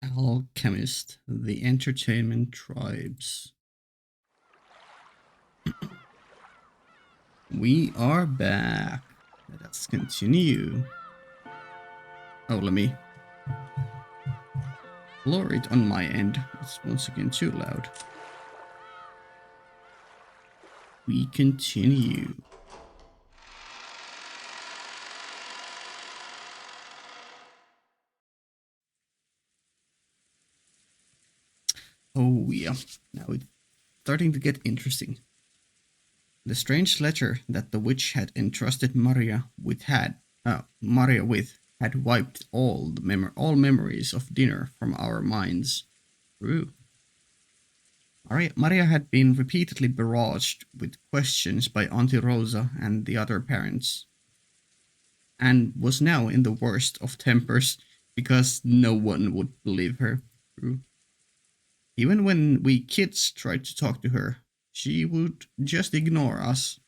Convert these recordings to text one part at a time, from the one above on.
Alchemist, the entertainment tribes. We are back. Let us continue. Oh, let me lower it on my end. It's once again too loud. We continue. Oh yeah, now it's starting to get interesting. The strange letter that the witch had entrusted Maria with had wiped all memories of dinner from our minds. True. Maria had been repeatedly barraged with questions by Auntie Rosa and the other parents, and was now in the worst of tempers because no one would believe her. True. Even when we kids tried to talk to her, she would just ignore us.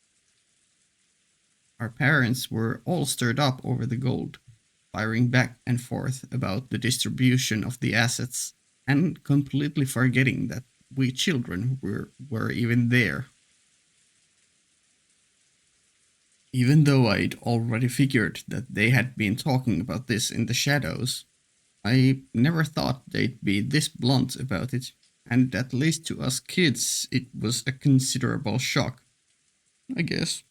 Our parents were all stirred up over the gold, firing back and forth about the distribution of the assets, and completely forgetting that we children were even there. Even though I'd already figured that they had been talking about this in the shadows, I never thought they'd be this blunt about it, and at least to us kids it was a considerable shock, I guess.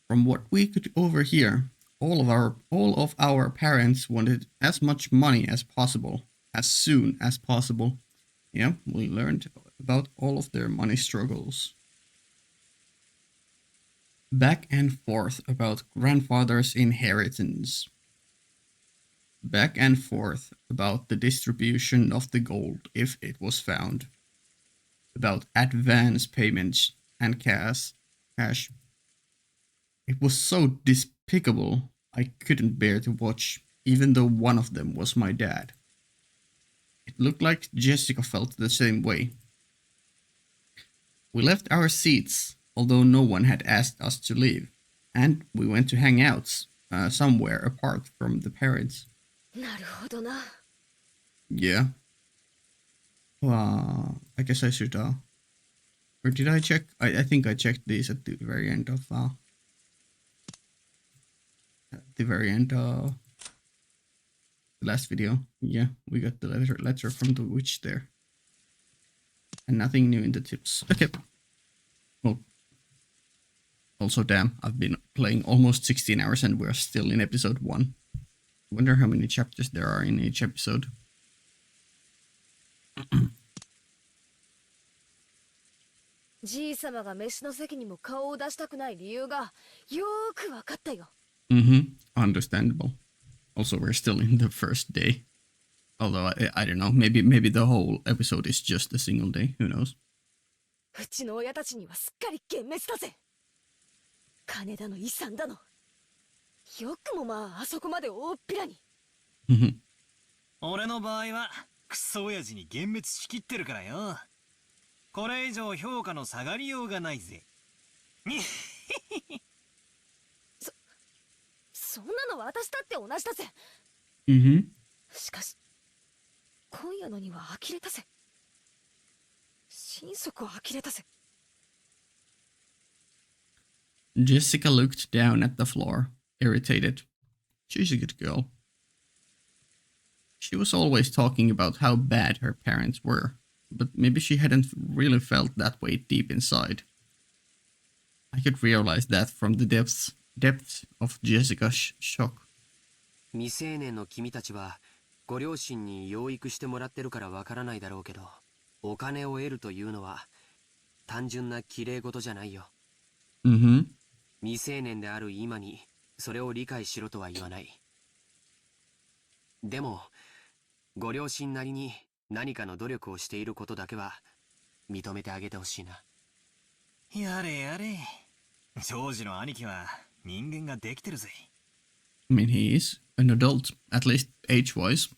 From what we could overhear, all of our parents wanted as much money as possible, as soon as possible. Yeah, we learned about all of their money struggles. Back and forth about grandfather's inheritance. Back and forth about the distribution of the gold if it was found. About advance payments and cash. It was so despicable I couldn't bear to watch, even though one of them was my dad. It looked like Jessica felt the same way. We left our seats, although no one had asked us to leave, and we went to hang out somewhere apart from the parents. なるほどな。Yeah. I guess I should. Or did I check? I think I checked these at the very end of. At the very end. The last video. Yeah, we got the letter from the witch there. And nothing new in the tips. Okay. Well. Also, damn, I've been playing almost 16 hours and we're still in episode 1. Wonder how many chapters there are in each episode. じいさまが飯の席にも顔を出したくない理由がよーくわかったよ。Understandable. Also, we're still in the first day. Although, I don't know, maybe the whole episode is just a single day. Who knows? うちの親たちにはすっかり幻滅だぜ。金だの遺産だの。よくもまああそこまで大っぴらに。俺の場合はクソ親父に幻滅しきってるからよ。これ以上評価の下がりようがないぜ。そんなの私だって同じだぜ。しかし今夜のには呆れたぜ。心底呆れたぜ。Jessica looked down at the floor, irritated. She's a good girl. She was always talking about how bad her parents were, but maybe she hadn't really felt that way deep inside. I could realize that from the depth of Jessica's shock. 未成年の君たちはご両親に養育してもらってるからわからないだろうけど、お金を得るというのは単純な綺麗事じゃないよ。未成年である今にそれを理解しろとは言わない。でもご両親なりに何かの努力をしていることだけは認めてあげてほしいな。やれやれ。ジョージの兄貴は人間ができてるぜ。I mean, he is an adult, at least age-wise.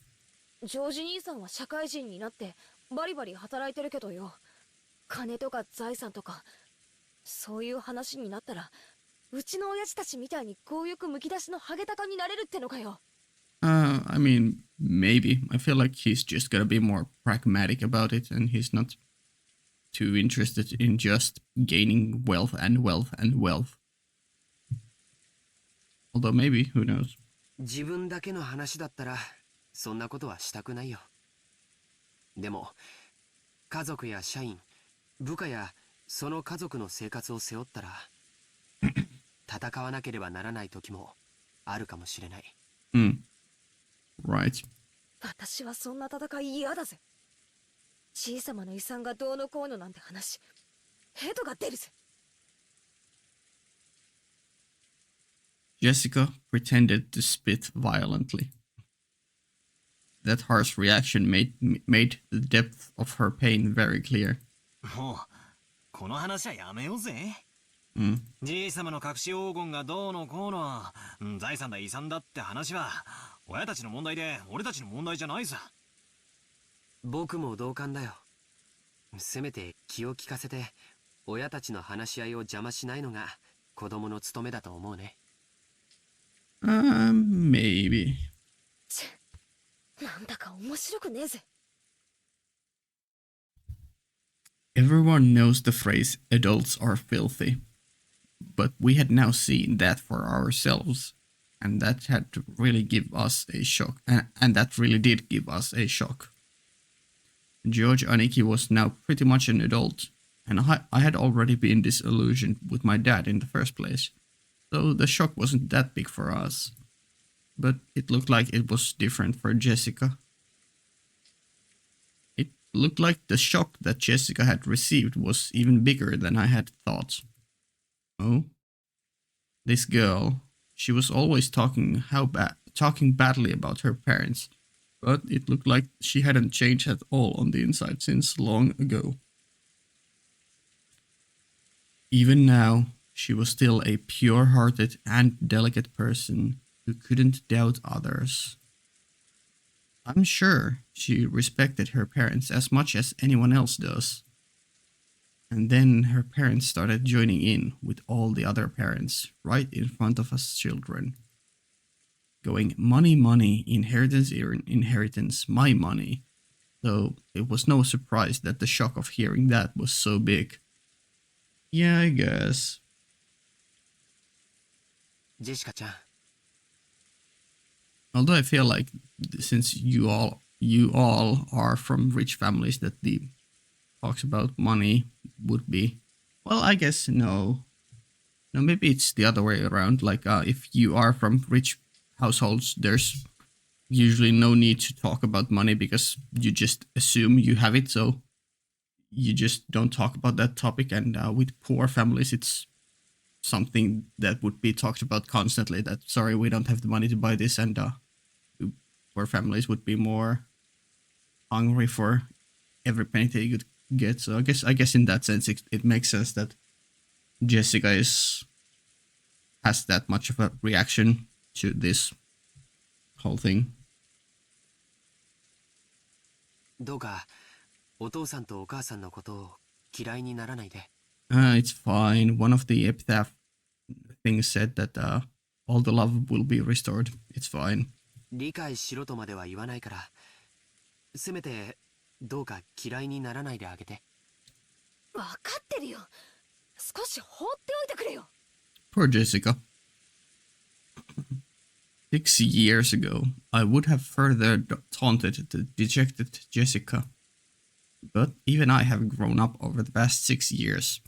ジョージ兄さんは社会人になってバリバリ働いてるけどよ。金とか財産とかそういう話になったらうちの親父たちみたいに強欲むき出しのハゲタカになれるってのかよ。I mean, maybe. I feel like he's just gonna be more pragmatic about it, and he's not too interested in just gaining wealth and wealth and wealth. Although maybe, who knows? 自分だけの話だったらそんなことはしたくないよ。でも家族や社員、部下やその家族の生活を背負ったら戦わなければならない時もあるかもしれない。Right. 私はそんな戦い嫌だぜ。小さまの遺産がどうのこうのなんて話、ヘドが出るぜ。Jessica pretended to spit violently. That harsh reaction made the depth of her pain very clear. もうこの話はやめようぜ。じいさまの隠し黄金がどうのこうの、財産だ遺産だって話は親たちの問題で俺たちの問題じゃないさ。僕も同感だよ。せめて気を利かせて親たちの話し合いを邪魔しないのが子供の務めだと思うね。Maybe. なんだか面白くねえぜ。Everyone knows the phrase adults are filthy, but we had now seen that for ourselves, and that had to really give us a shock, and that really did give us a shock. George Aniki was now pretty much an adult, and I had already been disillusioned with my dad in the first place, so the shock wasn't that big for us. But it looked like it was different for Jessica. It looked like the shock that Jessica had received was even bigger than I had thought. Oh? This girl, she was always talking badly about her parents, but it looked like she hadn't changed at all on the inside since long ago. Even now, she was still a pure-hearted and delicate person who couldn't doubt others. I'm sure she respected her parents as much as anyone else does. And then her parents started joining in with all the other parents right in front of us children. Going, money, money, inheritance, inheritance, my money. So it was no surprise that the shock of hearing that was so big. Yeah, I guess. ジェシカちゃん。 Although I feel like since you all are from rich families, that the talks about money would be, well, I guess no, maybe it's the other way around. Like if you are from rich households, there's usually no need to talk about money because you just assume you have it, so you just don't talk about that topic. And with poor families, it's something that would be talked about constantly. That sorry, we don't have the money to buy this, and poor families would be more hungry for every penny they could get. So I guess in that sense, it makes sense that Jessica has that much of a reaction to this whole thing. どうかお父さんとお母さんのことを嫌いにならないで。It's fine. One of the epitaph things said that all the love will be restored. It's fine. 理解しろとまでは言わないから、せめてどうか嫌いにならないであげて。分かってるよ。少し放っておいてくれよ。Poor Jessica. 6 years ago, I would have further taunted the dejected Jessica. But even I have grown up over the past 6 years.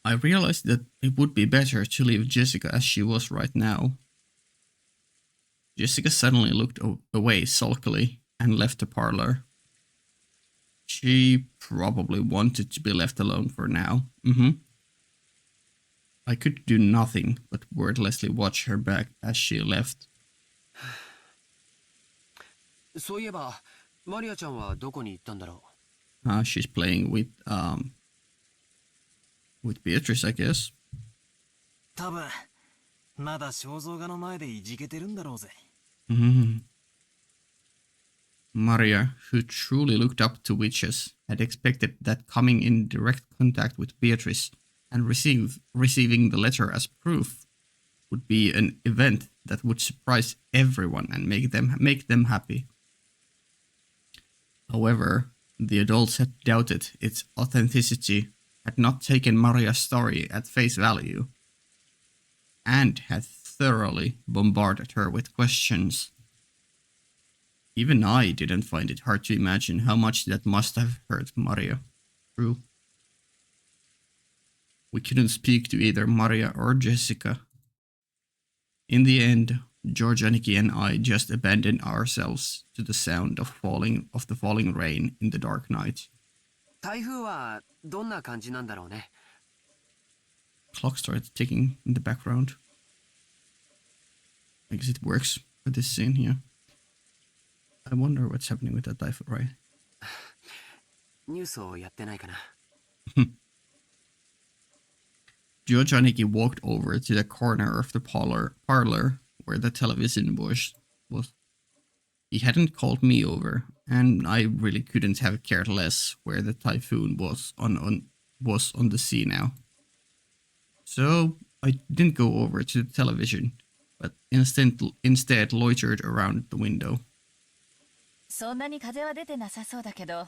I realized that it would be better to leave Jessica as she was right now. Jessica suddenly looked away sulkily and left the parlor. She probably wanted to be left alone for now. I could do nothing but wordlessly watch her back as she left. そういえば、マリアちゃんはどこに行ったんだろう。She's playing with Beatrice, I guess. 多分まだ肖像画の前でいじけてるんだろうぜ。Maria, who truly looked up to witches, had expected that coming in direct contact with Beatrice and receiving the letter as proof would be an event that would surprise everyone and make them happy. However, the adults had doubted its authenticity, had not taken Maria's story at face value, and had thoroughly bombarded her with questions. Even I didn't find it hard to imagine how much that must have hurt Maria. True. We couldn't speak to either Maria or Jessica. In the end, George, Aniki, and I just abandoned ourselves to the sound of the falling rain in the dark night. 台風はどんな感じなんだろうね。 Clock started ticking in the background. I guess it works for this scene here. I wonder what's happening with that typhoon, right? ニュースをやってないかな。George Aniki walked over to the corner of the parlor where the television was. He hadn't called me over, and I really couldn't have cared less where the typhoon was on the sea now. So I didn't go over to the television, but instead loitered around the window. そんなに風は出てなさそうだけど、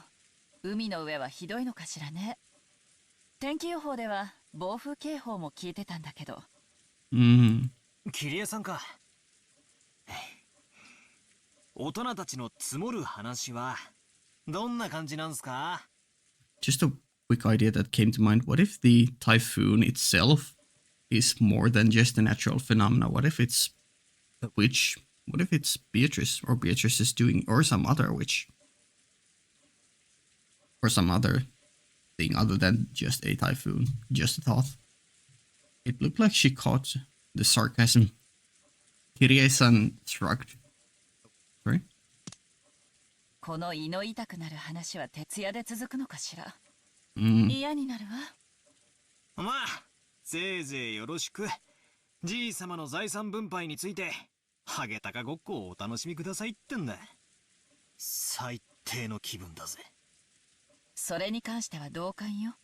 海の上はひどいのかしらね。天気予報では暴風警報も聞いてたんだけど。キリエさんか。大人たちの積もる話はどんな感じなんすか? Just a quick idea that came to mind. What if the typhoon itself is more than just a natural phenomena? What if it's a witch? What if it's Beatrice, or Beatrice is doing, or some other witch? Or some other thing other than just a typhoon. Just a thought. It looked like she caught the sarcasm. Kirie-san shrugged. Sorry? この胃の痛くなる話は徹夜で続くのかしら。嫌になるわ。まあ、せいぜいよろしく。じい様の財産分配について、ハゲタカごっこをお楽しみくださいってんだ。最低の気分だぜ。それに関しては同感よ。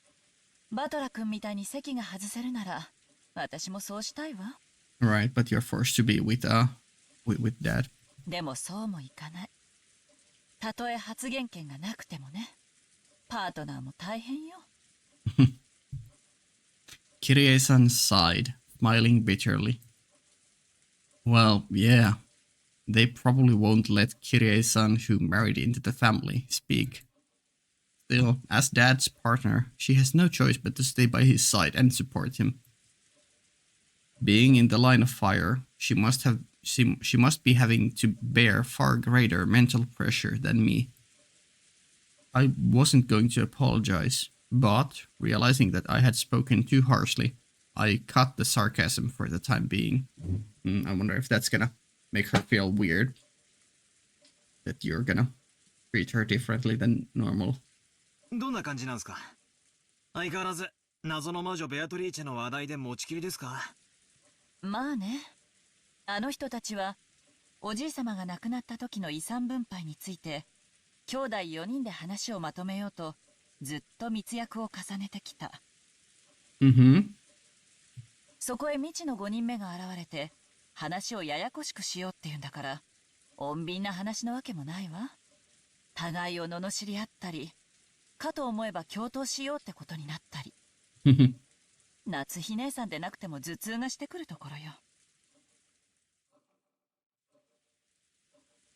バトラ君みたいに席が外せるなら、私もそうしたいわ。Right, but you're forced to be with Dad. でもそうもいかない。たとえ発言権がなくてもね。パートナーも大変よ。Kirie-san sighed, smiling bitterly. Well, yeah. They probably won't let Kirie-san, who married into the family, speak. Still, as Dad's partner, she has no choice but to stay by his side and support him. Being in the line of fire, she must be having to bear far greater mental pressure than me. I wasn't going to apologize, but realizing that I had spoken too harshly, I cut the sarcasm for the time being. I wonder if that's gonna make her feel weird. That you're gonna treat her differently than normal. どんな感じなんすか? 相変わらず謎の魔女ベアトリーチェの話題で持ちきりですか? まあね。あの人たちはおじい様が亡くなった時の遺産分配について兄弟4人で話をまとめようとずっと密約を重ねてきた。そこへ未知の5人目が現れて話をややこしくしようっていうんだから穏便な話のわけもないわ。互いを罵り合ったりかと思えば共闘しようってことになったり。夏日姉さんでなくても頭痛がしてくるところよ。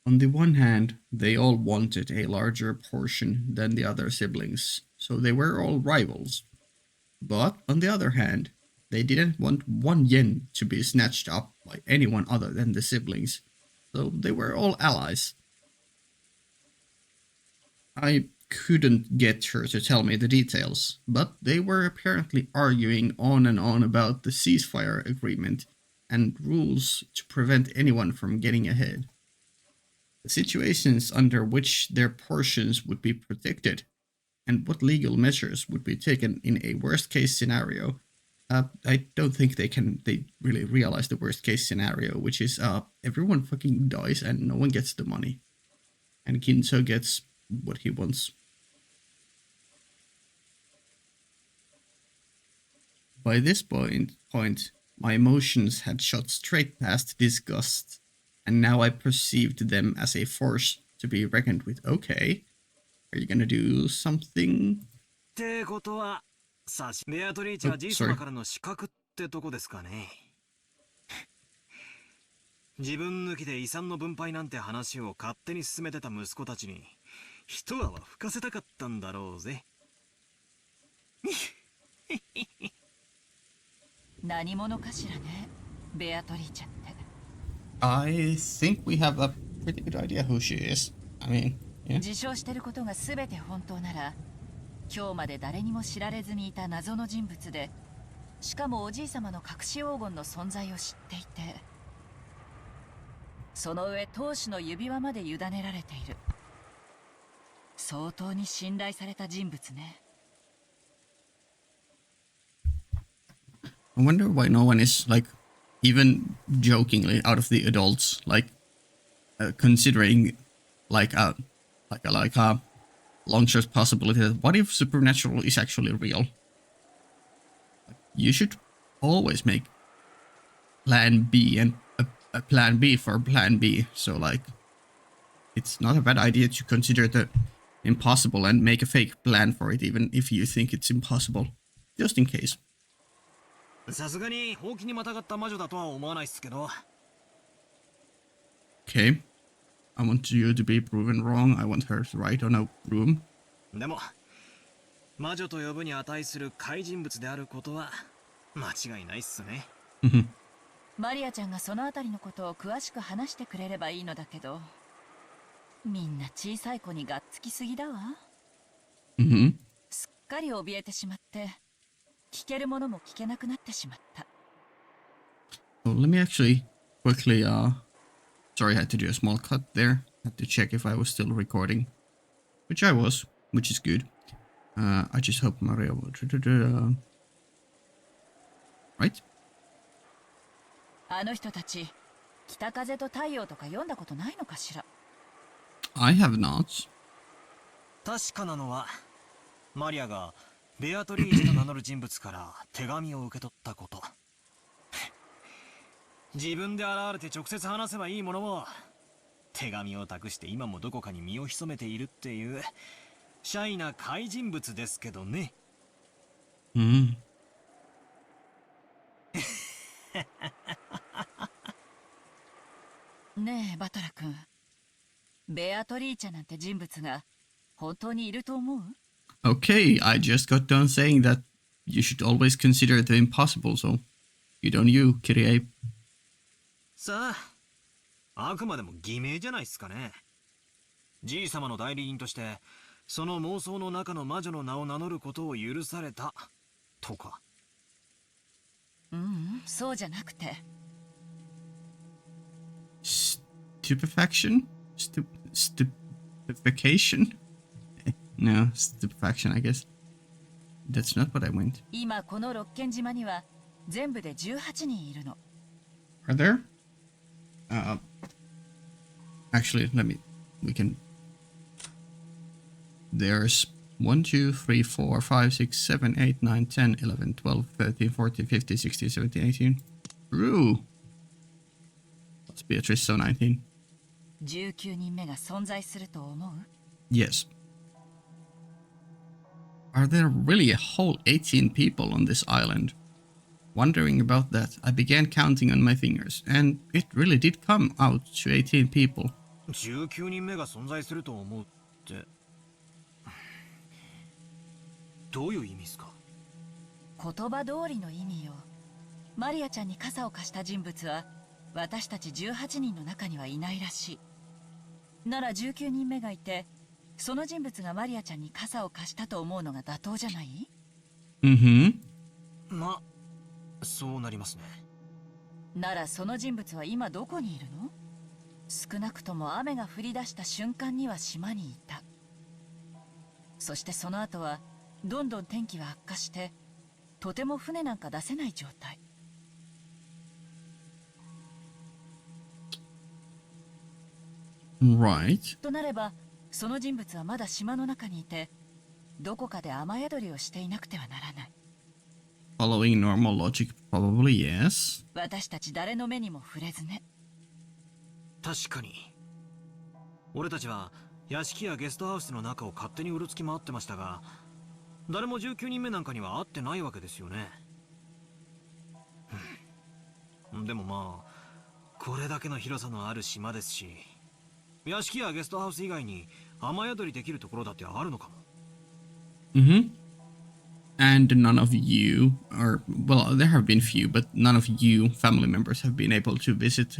On the one hand, they all wanted a larger portion than the other siblings, so they were all rivals. But on the other hand, they didn't want 1 yen to be snatched up by anyone other than the siblings, so they were all allies. I couldn't get her to tell me the details, but they were apparently arguing on and on about the ceasefire agreement and rules to prevent anyone from getting ahead. The situations under which their portions would be protected, and what legal measures would be taken in a worst-case scenario. I don't think they really realize the worst-case scenario, which is everyone fucking dies and no one gets the money. And Kinso gets what he wants. by this point, my emotions had shot straight past disgust, and now I perceived them as a force to be reckoned with. Okay, are you gonna do something? ってことは、ベアトリーチェはじいさまからの資格ってとこですかね。自分抜きで遺産の分配なんて話を勝手に進めてた息子たちに一泡吹かせたかったんだろうぜ。何者かしらね、ベアトリーチェって。I think we have a pretty good idea who she is. I mean, yeah. 自称してることが全て本当なら、今日まで誰にも知られずにいた謎の人物で、しかもおじいさまの隠し黄金の存在を知っていて、その上当主の指輪まで委ねられている。相当に信頼された人物ね。I wonder why no one is like even jokingly out of the adults like considering like a long shot possibility that what if supernatural is actually real? You should always make plan B and a plan B for plan B. So like it's not a bad idea to consider the impossible and make a fake plan for it even if you think it's impossible. Just in case. さすがにほうきにまたがった魔女だとは思わないっすけど。Okay. I want you to be proven wrong. I want her to ride on a broom. でも魔女と呼ぶに値する怪人物であることは間違いないっすね。マリアちゃんがそのあたりのことを詳しく話してくれればいいのだけど、みんな小さい子にがっつきすぎだわ。すっかり怯えてしまって、聞けるものも聞けなくなってしまった。So let me actually quickly, sorry, I had to do a small cut there. Had to check if I was still recording, which I was, which is good. I just hope Maria will, right? あの人たち、北風と太陽とか読んだことないのかしら。I have not. 確かなのは、マリアがベアトリーチェと名乗る人物から手紙を受け取ったこと。自分で現れて直接話せばいいものも、手紙を託して今もどこかに身を潜めているっていうシャイな怪人物ですけどね。ねえバトラ君、ベアトリーチェなんて人物が本当にいると思う？ Okay, I just got done saying that you should always consider the impossible, so you don't you, Kitty Ape. さあ、あくまでも偽名じゃないっすかね。じいさまの代理人としてその妄想の中の魔女の名を名乗ることを許されたとか。そうじゃなくて。Stupefaction? Stupefaction? No, stupefaction, I guess. That's not what I meant. 今この六軒島には全部で18人いるの。Are there? Actually, we can. There's 1, 2, 3, 4, 5, 6, 7, 8, 9, 10, 11, 12, 13, 14, 15, 16, 17, 18. True. That's Beatrice, so 19. 19人目が存在すると思う？ Yes. Are there really a whole 18 people on this island? Wondering about that, I began counting on my fingers, and it really did come out to 18 people. 19人目が存在すると思うって。どういう意味ですか？言葉通りの意味よ。マリアちゃんに傘を貸した人物は私たち18人の中にはいないらしい。なら19人目がいて、その人物がマリアちゃんに傘を貸したと思うのが妥当じゃない？まあ、そうなりますね。ならその人物は今どこにいるの？少なくとも雨が降り出した瞬間には島にいた。そしてその後はどんどん天気は悪化して、とても船なんか出せない状態。Right. となれば、その人物はまだ島の中にいて、どこかで雨宿りをしていなくてはならない。Following normal logic, probably yes. 私たち誰の目にも触れずね。確かに。俺たちは屋敷やゲストハウスの中を勝手にうろつき回ってましたが、誰も19人目なんかには会ってないわけですよね。でもまあ、これだけの広さのある島ですし、屋敷やゲストハウス以外に雨宿りできるところだってあるのかも。And none of you, or, well, there have been few, but none of you family members have been able to visit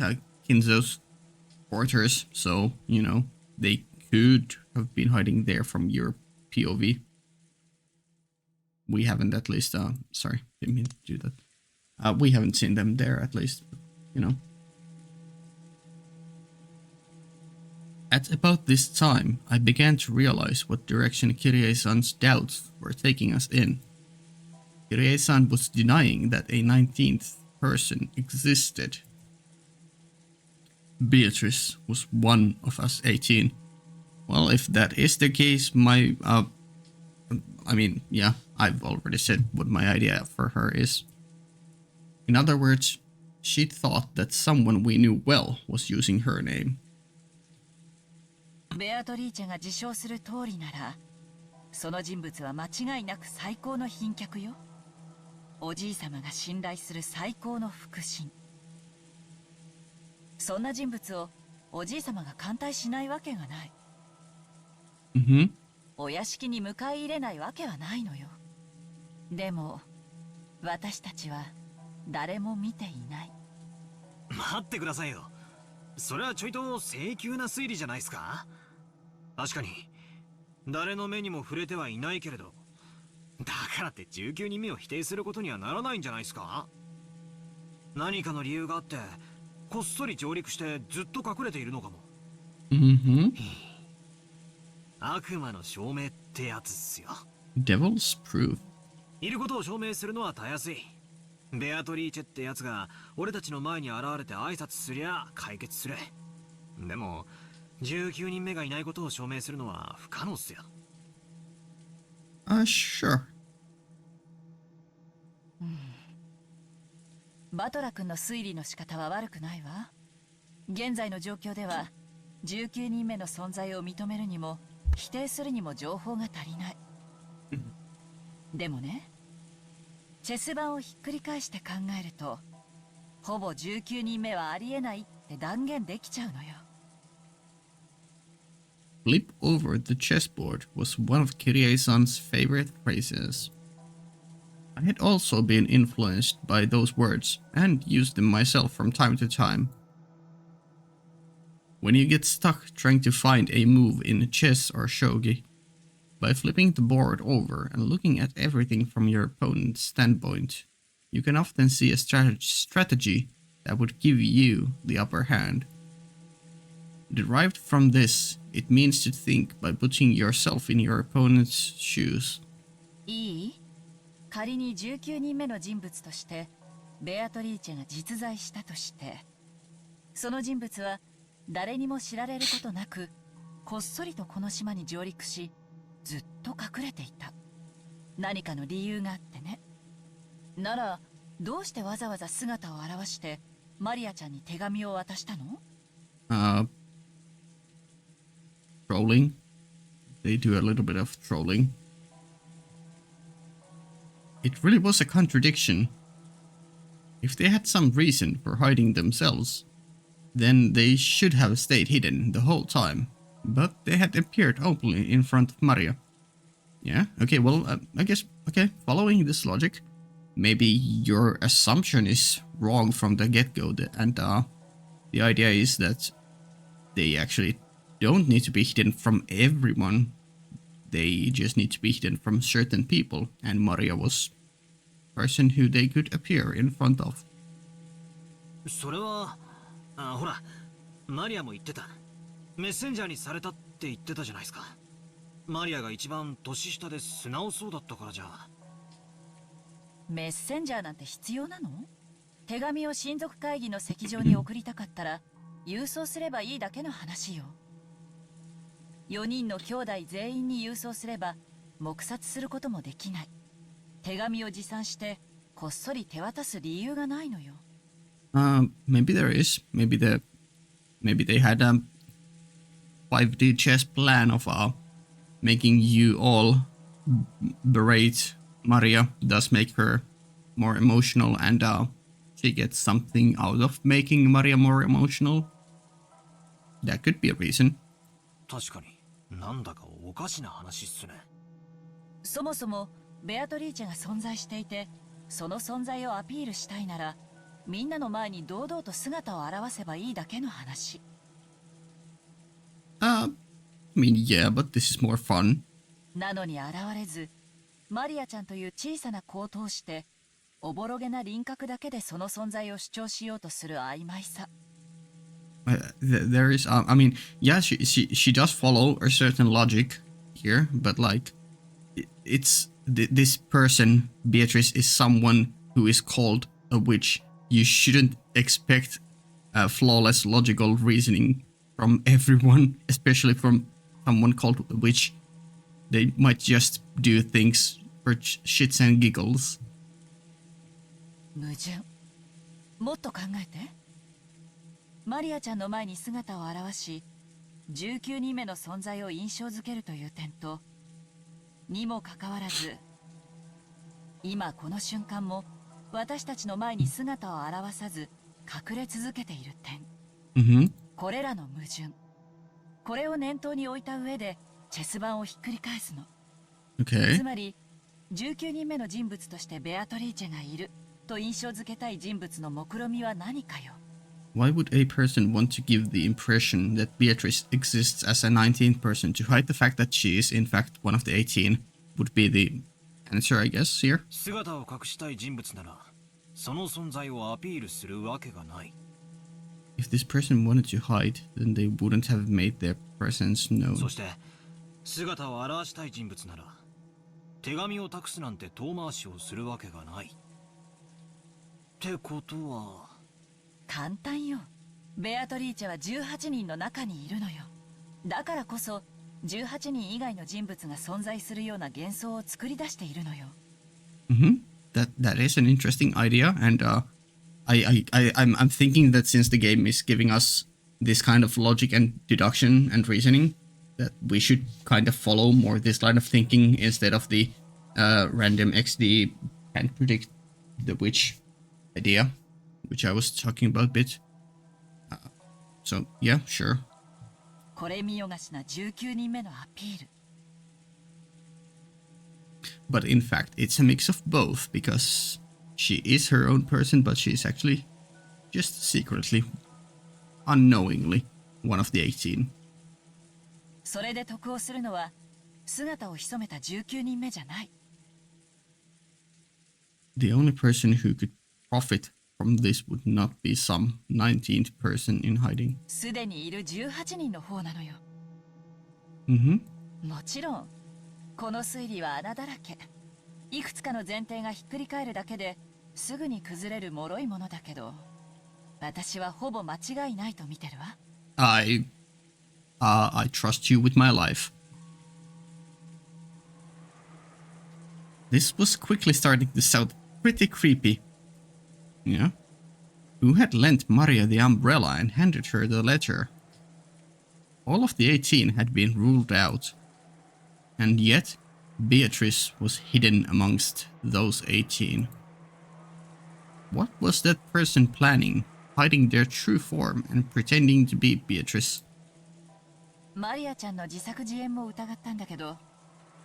Kinzo's quarters, so, you know, they could have been hiding there from your POV. We haven't, at least, sorry, didn't mean to do that. We haven't seen them there, at least, but, you know. At about this time, I began to realize what direction Kirie-san's doubts were taking us in. Kirie-san was denying that a 19th person existed. Beatrice was one of us 18. Well, if that is the case, I mean, yeah, I've already said what my idea for her is. In other words, she thought that someone we knew well was using her name. ベアトリーチェが自称する通りなら、その人物は間違いなく最高の賓客よ。おじい様が信頼する最高の腹心。そんな人物をおじい様が歓待しないわけがない。お屋敷に迎え入れないわけはないのよ。でも私たちは誰も見ていない。待ってくださいよ。それはちょいと請求な推理じゃないですか。確かに誰の目にも触れてはいないけれど、だからって19人目を否定することにはならないんじゃないですか。何かの理由があってこっそり上陸してずっと隠れているのかも。悪魔の証明ってやつっすよ。Devil's proof. いることを証明するのはたやすい。ベアトリーチェってやつが俺たちの前に現れて挨拶すりゃ解決する。でも19人目がいないことを証明するのは不可能っすよ。Sure. バトラ君の推理の仕方は悪くないわ。現在の状況では19人目の存在を認めるにも否定するにも情報が足りない。でもね、チェス盤をひっくり返して考えると、ほぼ19人目はありえないって断言できちゃうのよ。Flip over the chessboard was one of Kirie-san's favorite phrases. I had also been influenced by those words and used them myself from time to time. When you get stuck trying to find a move in chess or shogi, by flipping the board over and looking at everything from your opponent's standpoint, you can often see a strategy that would give you the upper hand. Derived from this, it means to think by putting yourself in your opponent's shoes. いい？仮に19人目の人物としてベアトリーチェが実在したとして、その人物は誰にも知られることなくこっそりとこの島に上陸し、ずっと隠れていた。何かの理由があってね。ならどうしてわざわざ姿を現してマリアちゃんに手紙を渡したの？Trolling. They do a little bit of trolling. It really was a contradiction. If they had some reason for hiding themselves, then they should have stayed hidden the whole time. But they had appeared openly in front of Maria. Yeah, okay, well, I guess, okay, following this logic, maybe your assumption is wrong from the get-go, and the idea is that they actually don't need to be hidden from everyone. They just need to be hidden from certain people, and Maria was a person who they could appear in front of. それは、ほら、マリアも言ってた。メッセンジャーにされたって言ってたじゃないですか。マリアが一番年下で素直そうだったからじゃ。メッセンジャーなんて必要なの？手紙を親族会議の席上に送りたかったら郵送すればいいだけの話よ。4人の兄弟全員に郵送すれば黙殺することもできない。手紙を持参してこっそり手渡す理由がないのよ。Maybe there is. Maybe they had a 5D chess plan of making you all berate Maria, thus make her more emotional, and she gets something out of making Maria more emotional. That could be a reason. 確かになんだかおかしな話っすね。そもそもベアトリーチェが存在していて、その存在をアピールしたいなら、みんなの前に堂々と姿を現せばいいだけの話。I mean, yeah, but this is more fun. なのに現れず、マリアちゃんという小さな子を通して、おぼろげな輪郭だけでその存在を主張しようとする曖昧さ。There is, I mean, yeah, she does follow a certain logic here, but like, this person, Beatrice, is someone who is called a witch. You shouldn't expect flawless logical reasoning from everyone, especially from someone called a witch. They might just do things for shits and giggles. 矛盾。もっと考えて。マリアちゃんの前に姿を現し、19人目の存在を印象づけるという点と、にもかかわらず、今この瞬間も私たちの前に姿を現さず隠れ続けている点。Mm-hmm. これらの矛盾。これを念頭に置いた上でチェス盤をひっくり返すの。Okay. つまり、19人目の人物としてベアトリーチェがいると印象づけたい人物の目論見は何かよ。Why would a person want to give the impression that Beatrice exists as a 19th person to hide the fact that she is in fact one of the 18? Would be the answer, I guess, here. 姿を隠したい人物なら、その存在をアピールするわけがない。If this person wanted to hide, then they wouldn't have made their presence known. そして、姿を現したい人物なら、手紙を託すなんて遠回しをするわけがない。ってことは。簡単よ。ベアトリーチェは18人の中にいるのよ。だからこそ18人以外の人物が存在するような幻想を作り出しているのよ。Mm-hmm. That is an interesting idea, and I'm thinking that since the game is giving us this kind of logic and deduction and reasoning, that we should kind of follow more this line of thinking instead of the random XD can't predict the witch idea, which I was talking about a bit. So yeah, sure. これ見よがしな19人目のアピール。But in fact, it's a mix of both, because she is her own person, but she's actually just secretly, unknowingly, one of the 18. それで得をするのは姿を潜めた19人目じゃない。The only person who could profit from this would not be some 19th person in hiding. すでにいる18人の方なのよ。Mm-hmm. もちろんこの推理は穴だらけ。いくつかの前提がひっくり返るだけですぐに崩れる脆いものだけど、私はほぼ間違いないと見てるわ。I trust you with my life. This was quickly starting to sound pretty creepy. Yeah? Who had lent Maria the umbrella and handed her the letter? All of the 18 had been ruled out. And yet, Beatrice was hidden amongst those 18. What was that person planning, hiding their true form and pretending to be Beatrice? マリアちゃんの自作自演も疑ったんだけど、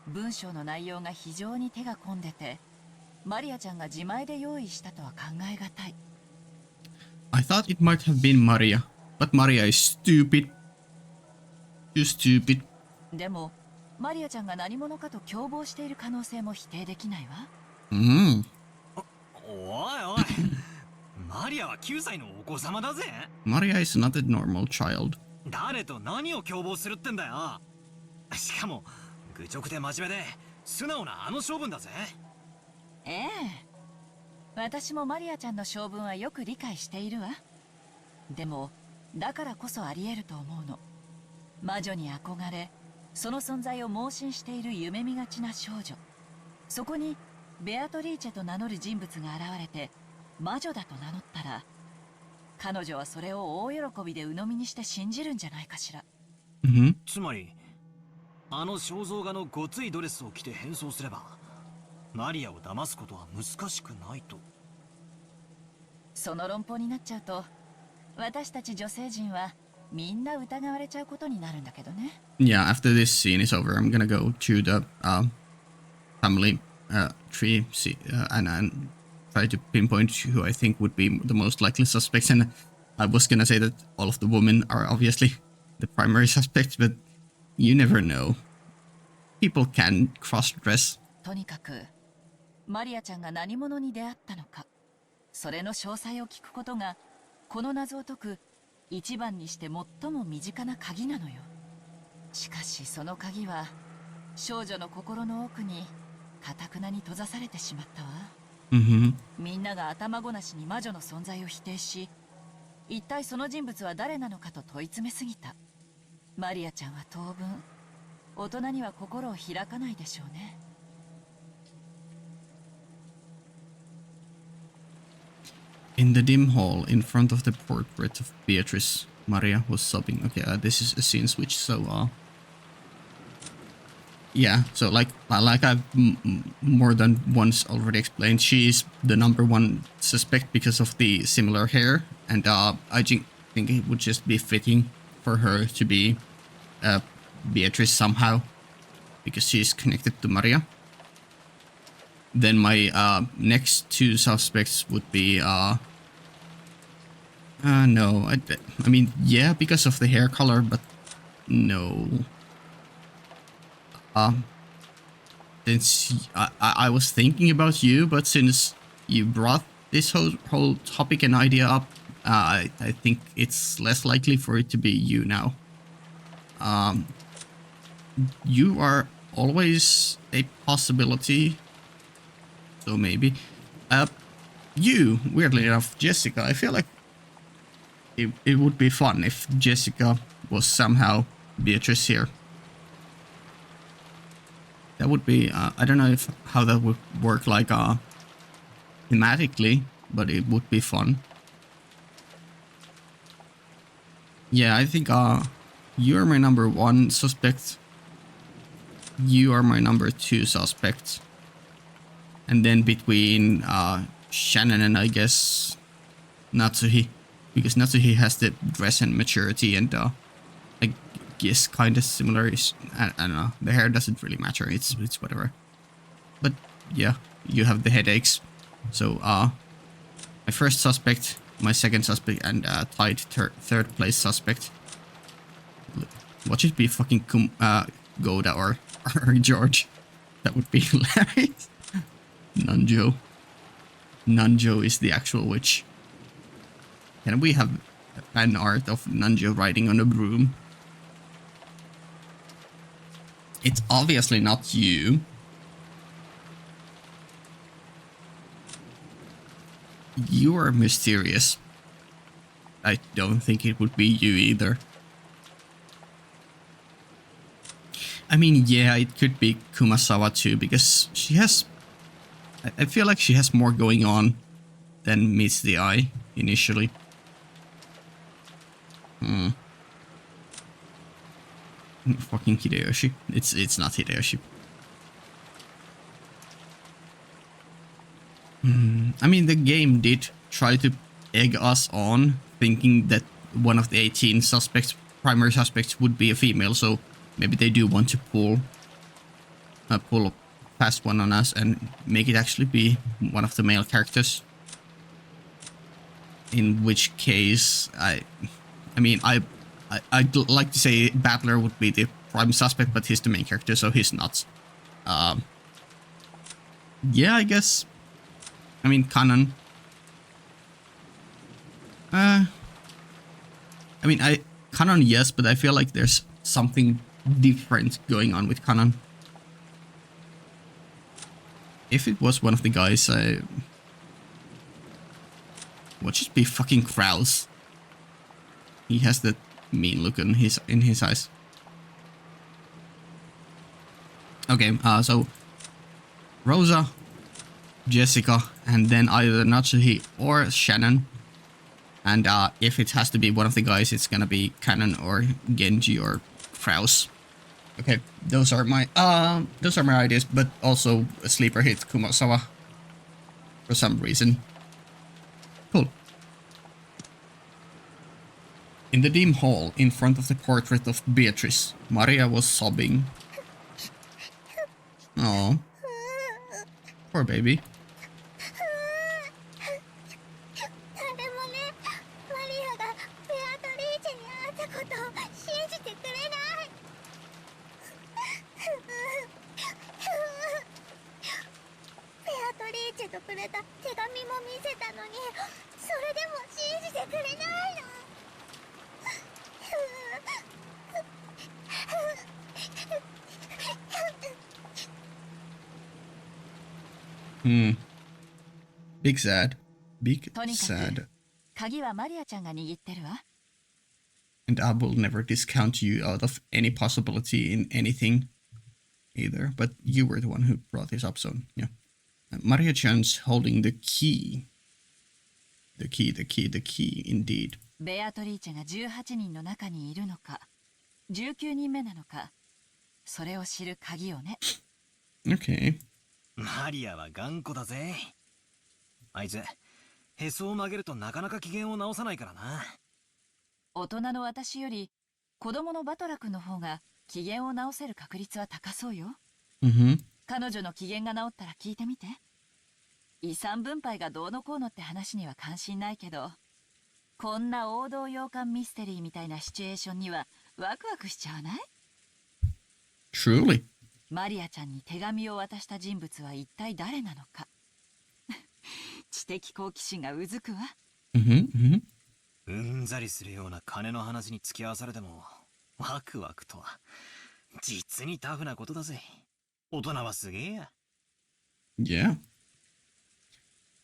文章の内容が非常に手が込んでて、マリアちゃんが自前で用意したとは考えがたい。I thought it might have been Maria, but Maria is stupid. Too stupid. でも、マリアちゃんが何者かと共謀している可能性も否定できないわ。おいおいマリアは9歳のお子様だぜ。 Maria is not a normal child. 誰と何を共謀するってんだよ。しかも愚直で真面目で素直なあの性分だぜ。ええ、私もマリアちゃんの性分はよく理解しているわ。でもだからこそありえると思うの。魔女に憧れ、その存在を盲信している夢見がちな少女。そこにベアトリーチェと名乗る人物が現れて魔女だと名乗ったら、彼女はそれを大喜びで鵜呑みにして信じるんじゃないかしら。つまりあの肖像画のごついドレスを着て変装すればマリアを騙すことは難しくないと。その論法になっちゃうと、私たち女性陣はみんな疑われちゃうことになるんだけどね。Yeah, after this scene is over, I'm gonna go to the family tree and try to pinpoint who I think would be the most likely suspects. And I was gonna say that all of the women are obviously the primary suspects, but you never know. People can cross-dress. とにかくマリアちゃんが何者に出会ったのか、それの詳細を聞くことがこの謎を解く一番にして最も身近な鍵なのよ。しかしその鍵は少女の心の奥に堅くなに閉ざされてしまったわ。みんなが頭ごなしに魔女の存在を否定し、一体その人物は誰なのかと問い詰めすぎた。マリアちゃんは当分大人には心を開かないでしょうね。In the dim hall in front of the portrait of Beatrice, Maria was sobbing. Okay, this is a scene switch, so yeah, so like I've more than once already explained, she is the #1 suspect because of the similar hair, and I think it would just be fitting for her to be Beatrice somehow, because she's connected to Maria. Then my next two suspects would be no, I mean, yeah, because of the hair color, but no. Since I was thinking about you, but since you brought this whole topic and idea up, I think it's less likely for it to be you now. You are always a possibility, so maybe. You, weirdly enough, Jessica, I feel like it would be fun if Jessica was somehow Beatrice here. That would be, I don't know how that would work like thematically, but it would be fun. Yeah, I think you're my #1 suspect. You are my #2 suspect. And then between Shannon and I guess Natsuhi, because Natsuhi has the dress and maturity, and I guess kind of similar. I don't know. The hair doesn't really matter. It's whatever. But yeah, you have the headaches. So my first suspect, my second suspect, and tied third place suspect. Watch it be fucking Goda or George. That would be hilarious. Nanjo. Nanjo is the actual witch. Can we have fan art of Nanjo riding on a broom? It's obviously not you. You are mysterious. I don't think it would be you either. I mean, yeah, it could be Kumasawa too, because she has... I feel like she has more going on than meets the eye initially. Fucking Hideyoshi. It's not Hideyoshi. I mean, the game did try to egg us on, thinking that one of the 18 suspects, primary suspects, would be a female, so maybe they do want to pull a fast one on us and make it actually be one of the male characters. In which case, I'd like to say Battler would be the prime suspect, but he's the main character, so he's not. Yeah, I guess. I mean, Kanan. Kanan, yes, but I feel like there's something different going on with Kanan. If it was one of the guys, would just be fucking Kraus. He has that mean look in his eyes. Okay, so Rosa, Jessica, and then either Natsuhi or Shannon. And if it has to be one of the guys, it's gonna be Kanon or Genji or Kraus. Okay, those are my ideas, but also a sleeper hit Kumasawa for some reason. Cool. In the dim hall, in front of the portrait of Beatrice, Maria was sobbing. Oh, poor baby. Big sad. Big sad. 鍵はマリアちゃんが握ってるわ。And I will never discount you out of any possibility in anything either. But you were the one who brought this up, so yeah. Maria-chan's holding the key. The key, indeed. ベアトリーチェが18人の中にいるのか、19人目なのか、それを知る鍵をね。Okay. マリアは頑固だぜ。あいつ、へそを曲げるとなかなか機嫌を直さないからな。大人の私より子供のバトラ君の方が機嫌を直せる確率は高そうよ。彼女の機嫌が直ったら聞いてみて。遺産分配がどうのこうのって話には関心ないけど、こんな王道洋館ミステリーみたいなシチュエーションにはワクワクしちゃわない？ Truly. マリアちゃんに手紙を渡した人物は一体誰なのか。知的好奇心がうずくわ。うんざりするような金の話に付き合わされてもワクワクとは実にタフなことだぜ。大人はすげえや。Yeah.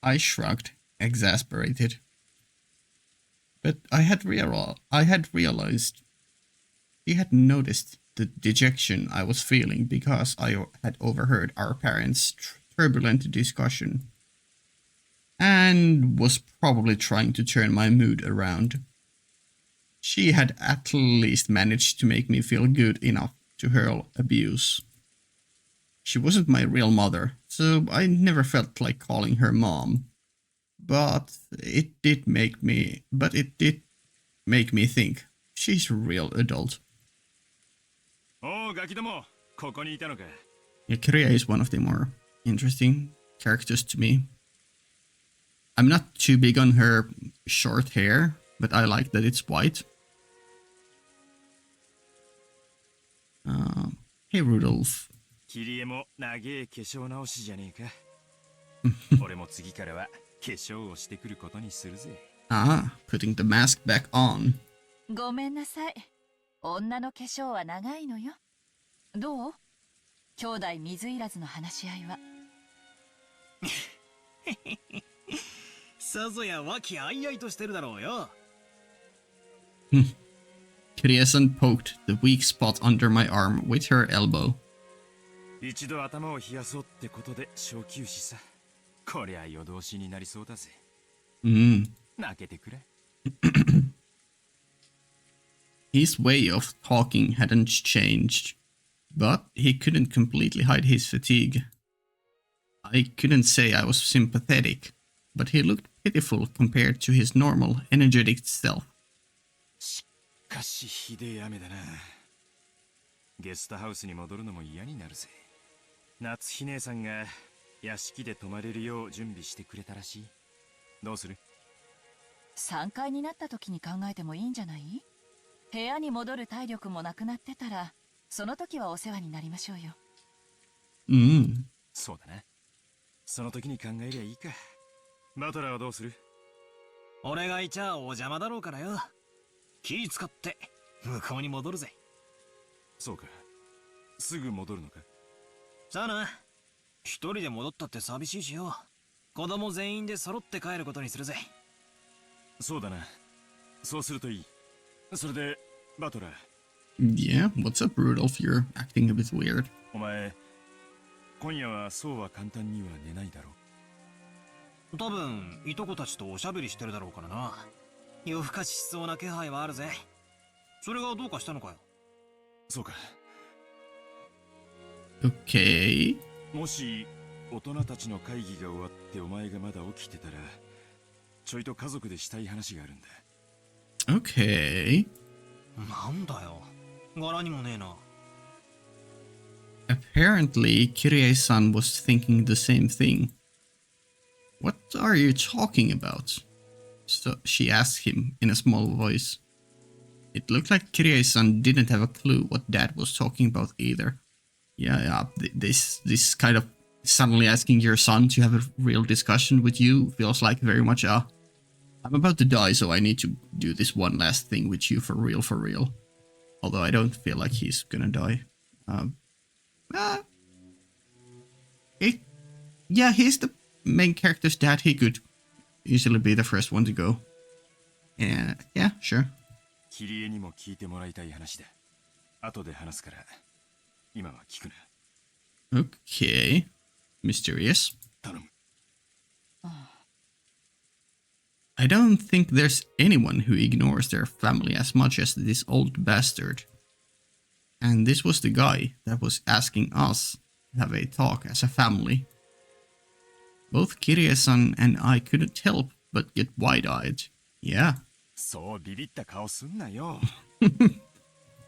I shrugged, exasperated. But I had realized he had noticed the dejection I was feeling because I had overheard our parents' turbulent discussion and was probably trying to turn my mood around. She had at least managed to make me feel good enough to hurl abuse. She wasn't my real mother, so I never felt like calling her mom. But it did make me think she's a real adult. Oh, ガキども、ここにいたのか。Yeah, Kiria is one of the more interesting characters to me. I'm not too big on her short hair, but I like that it's white. Hey, Rudolph. キリエも長え化粧直しじゃねえか。俺も次からは化粧をしてくることにするぜ。Ah, putting the mask back on. ごめんなさい。女の化粧は長いのよ。どう？兄弟水入らずの話し合いは。さぞや和気あいあいとしてるだろうよ。Kiria-san poked the weak spot under my arm with her elbow. 一度頭を冷やそうってことで小休止さ。こりゃ夜通しになりそうだぜ。泣けてくれ。His way of talking hadn't changed, but he couldn't completely hide his fatigue. I couldn't say I was sympathetic, but he looked pitiful compared to his normal, energetic self. しかしひでえ雨だな。ゲストハウスに戻るのも嫌になるぜ。夏日姉さんが屋敷で泊まれるよう準備してくれたらしい。どうする？3階になった時に考えてもいいんじゃない？部屋に戻る体力もなくなってたら、その時はお世話になりましょうよ。そうだな。その時に考えりゃいいか。バトラーはどうする？俺がいちゃお邪魔だろうからよ。気使って向こうに戻るぜ。そうか。すぐ戻るのか？さあな。一人で戻ったって寂しいしよ。子供全員で揃って帰ることにするぜ。そうだな。そうするといい。それで、バトラー。Yeah, what's up, Rudolph? You're acting a bit weird. お前、今夜はそうは簡単には寝ないだろ多分いとこたちとおしゃべりしてるだろうからな。夜更かししそうな気配はあるぜ。それがどうかしたのかよ。そうか。Okay. もし大人たちの会議が終わってお前がまだ起きてたら、ちょいと家族でしたい話があるんだ。Okay. なんだよ。柄にもねえな。Apparently, Kirie-san was thinking the same thing. What are you talking about? So she asked him in a small voice. It looked like Kirie-san didn't have a clue what Dad was talking about either. Yeah, this kind of suddenly asking your son to have a real discussion with you feels like very much I'm about to die, so I need to do this one last thing with you for real, for real. Although I don't feel like he's gonna die. Yeah, he's the main character's dad. He could easily be the first one to go. Yeah, sure. キリエにも聞いてもらいたい話だ。後で話すから、今は聞くな。Okay. Mysterious. 頼む。I don't think there's anyone who ignores their family as much as this old bastard. And this was the guy that was asking us to have a talk as a family. Both Kirie-san and I couldn't help but get wide-eyed. Yeah. そうビビった顔すんなよ。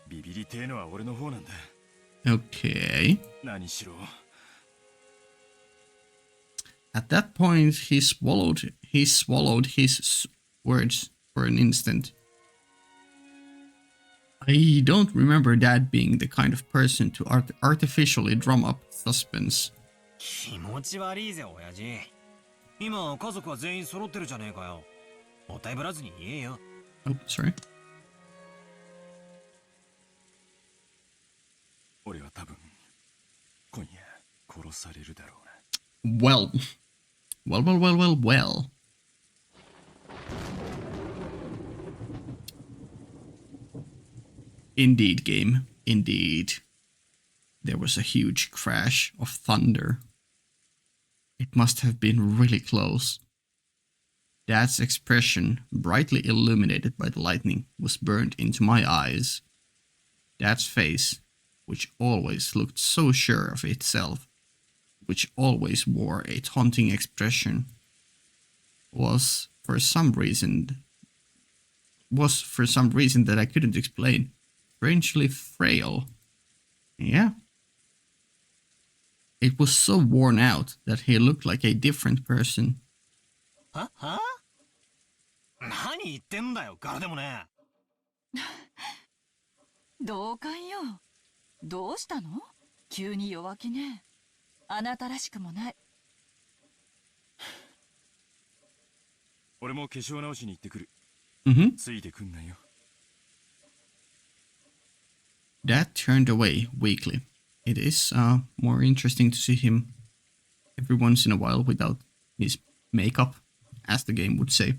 ビビりてえのは俺の方なんだ。Okay. 何しろ。At that point, he swallowed his words for an instant. I don't remember Dad being the kind of person to artificially drum up suspense. 気持ち悪いぜ、親父。今、家族は全員揃ってるじゃねえかよ。もったいぶらずに言えよ。Oh, sorry. 俺は多分、今夜殺されるだろうな。Well. Well. Indeed, game. Indeed. There was a huge crash of thunder. It must have been really close. Dad's expression, brightly illuminated by the lightning, was burned into my eyes. Dad's face, which always looked so sure of itself, which always wore a taunting expression, was for some reason that I couldn't explain, strangely frail. Yeah. It was so worn out that he looked like a different person. は何言ってんだよ、柄でもね。同感よ。どうしたの？急に弱気ね。あなたらしくもない。俺も化粧直しに行ってくる。ついてくんなよ。Dad turned away weakly. It is more interesting to see him every once in a while without his makeup, as the game would say.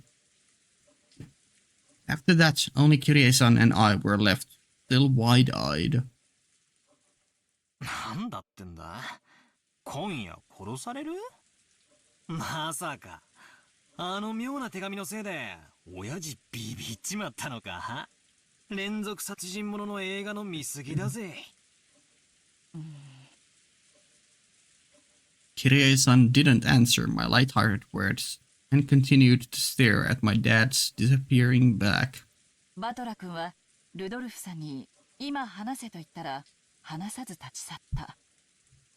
After that, only Kirie-san and I were left, still wide-eyed. なんだってんだ？今夜殺される？まさか、あの妙な手紙のせいで、親父ビビっちまったのか？連続殺人者の映画の見過ぎだぜ。Kirie-san didn't answer my light-hearted words and continued to stare at my dad's disappearing back. バトラ君はルドルフさんに今話せと言ったら話さず立ち去った。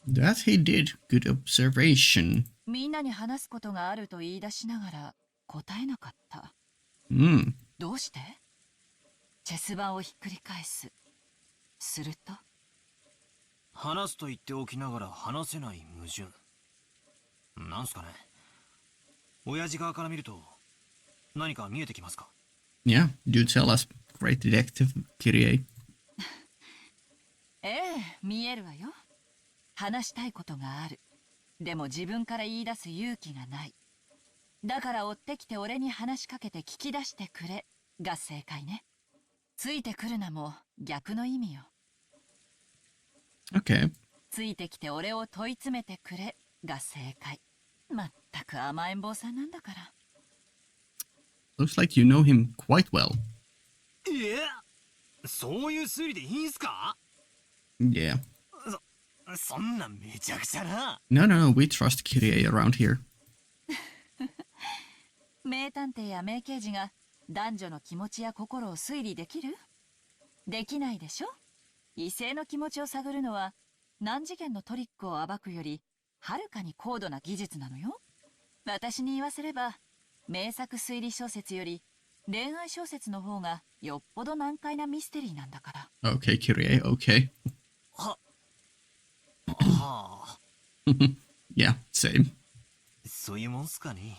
That he did. Good observation. みんなに話すことがあると言い出しながら答えなかった。どうして？チェス盤をひっくり返す。すると話すと言っておきながら話せない矛盾。なんすかね。親父側から見ると何か見えてきますか？ Yeah, do tell us, great detective Kirie. ええ、見えるわよ。話したいことがある。でも自分から言い出す勇気がない。だから追ってきて俺に話しかけて聞き出してくれが正解ね。ついてくるなも逆の意味よ。Okay. ついてきて俺を問い詰めてくれが正解。まったく甘えん坊さんなんだから。Looks like you know him quite well. そういう推理でいいんすか？ Yeah. そんなんめちゃくちゃな。No, we trust Kirie around here. 名探偵や名刑事が男女の気持ちや心を推理できる？できないでしょ？異性の気持ちを探るのは何次元のトリックを暴くよりはるかに高度な技術なのよ。私に言わせれば名作推理小説より恋愛小説の方がよっぽど難解なミステリーなんだから。Okay, Kirie, okay. はあ。Yeah, same. そういうもんすかね。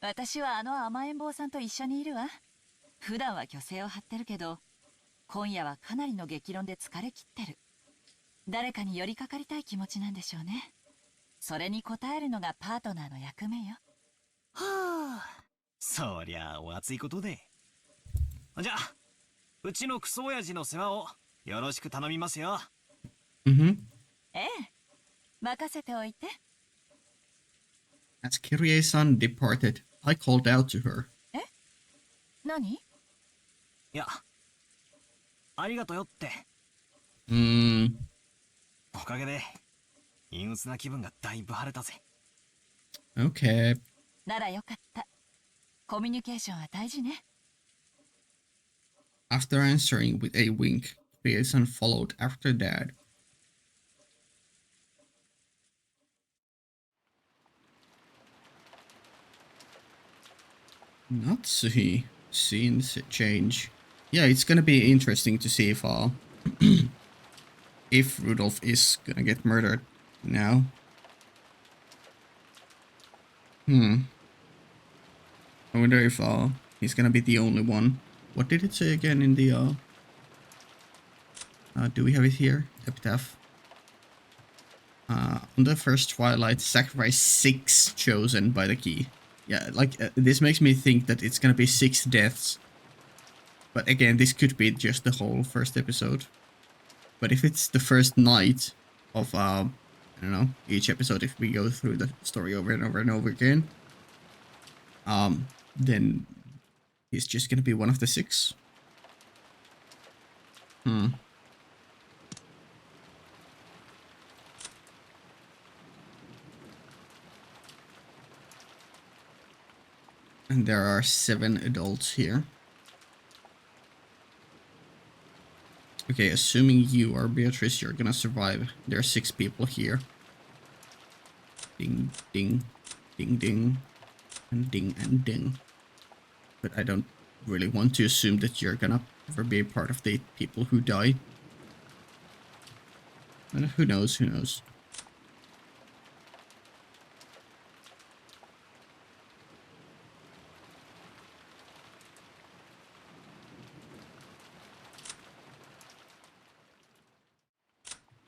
私はあの甘えん坊さんと一緒にいるわ。普段は虚勢を張ってるけど、今夜はかなりの激論で疲れ切ってる。誰かに寄りかかりたい気持ちなんでしょうね。それに応えるのがパートナーの役目よ。はあ。そりゃお熱いことで。じゃあ、うちのクソ親父の世話をよろしく頼みますよ。Mm-hmm. ええ、任せておいて。As Kirie-san departed, I called out to her. え？何？いや、ありがとよって。おかげで、陰鬱な気分がだいぶ晴れたぜ。Okay. ならよかった。コミュニケーションは大事ね。After answering with a wink, Kirie-san followed after Dad. Natsuhi. Scenes change. Yeah, it's gonna be interesting to see if Rudolph is gonna get murdered now. I wonder if he's gonna be the only one. What did it say again in the do we have it here? Epitaph. On the first twilight, sacrifice 6 chosen by the key. Yeah, like this makes me think that it's gonna be 6 deaths. But again, this could be just the whole first episode. But if it's the first night of I don't know, each episode, if we go through the story over and over and over again, then he's just gonna be one of the 6. And there are 7 adults here. Okay, assuming you are Beatrice, you're gonna survive. There are 6 people here. Ding, ding, ding, ding, and ding, and ding. But I don't really want to assume that you're gonna ever be a part of the people who die. But who knows, who knows.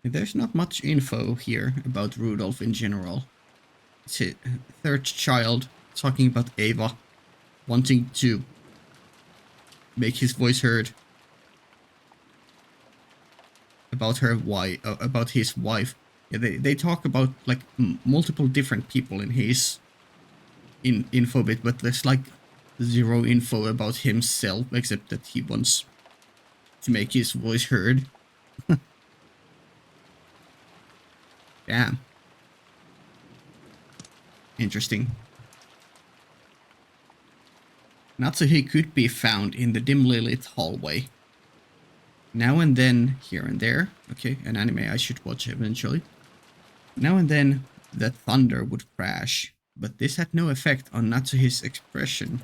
There's not much info here about Rudolph in general. It's his 3rd child, talking about Ava, wanting to make his voice heard. About about his wife. Yeah, they talk about like multiple different people in his info bit, but there's like 0 info about himself, except that he wants to make his voice heard. Damn. Interesting. Natsuhi could be found in the dimly lit hallway. Now and then, here and there. Okay, an anime I should watch eventually. Now and then, the thunder would crash, but this had no effect on Natsuhi's expression.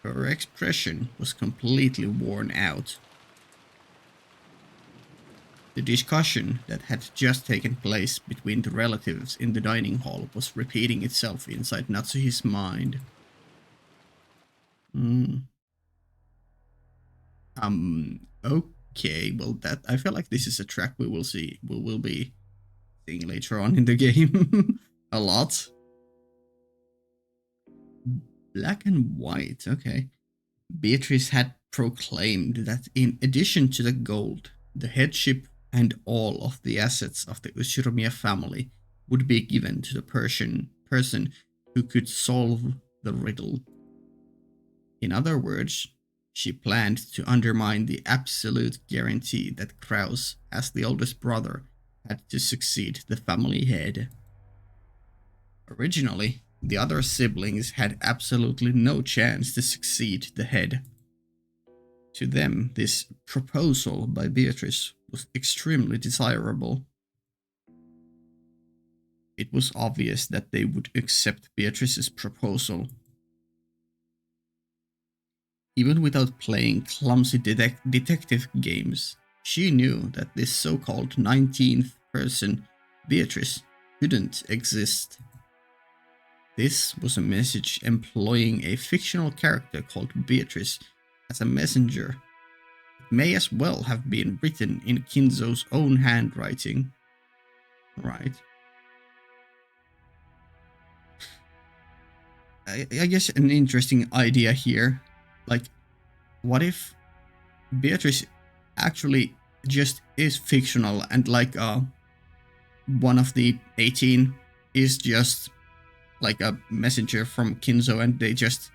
Her expression was completely worn out. The discussion that had just taken place between the relatives in the dining hall was repeating itself inside Natsuhi's mind. Okay, well that I feel like this is a track we will be seeing later on in the game a lot. Black and white, okay. Beatrice had proclaimed that in addition to the gold, the headship, and all of the assets of the Ushiromiya family, would be given to the person who could solve the riddle. In other words, she planned to undermine the absolute guarantee that Kraus, as the oldest brother, had to succeed the family head. Originally, the other siblings had absolutely no chance to succeed the head. To them, this proposal by Beatrice was extremely desirable. It was obvious that they would accept Beatrice's proposal. Even without playing clumsy detective games, she knew that this so-called 19th person, Beatrice, couldn't exist. This was a message employing a fictional character called Beatrice as a messenger. It may as well have been written in Kinzo's own handwriting. Right. I guess an interesting idea here. Like, what if Beatrice actually just is fictional and like one of the 18 is just like a messenger from Kinzo and they just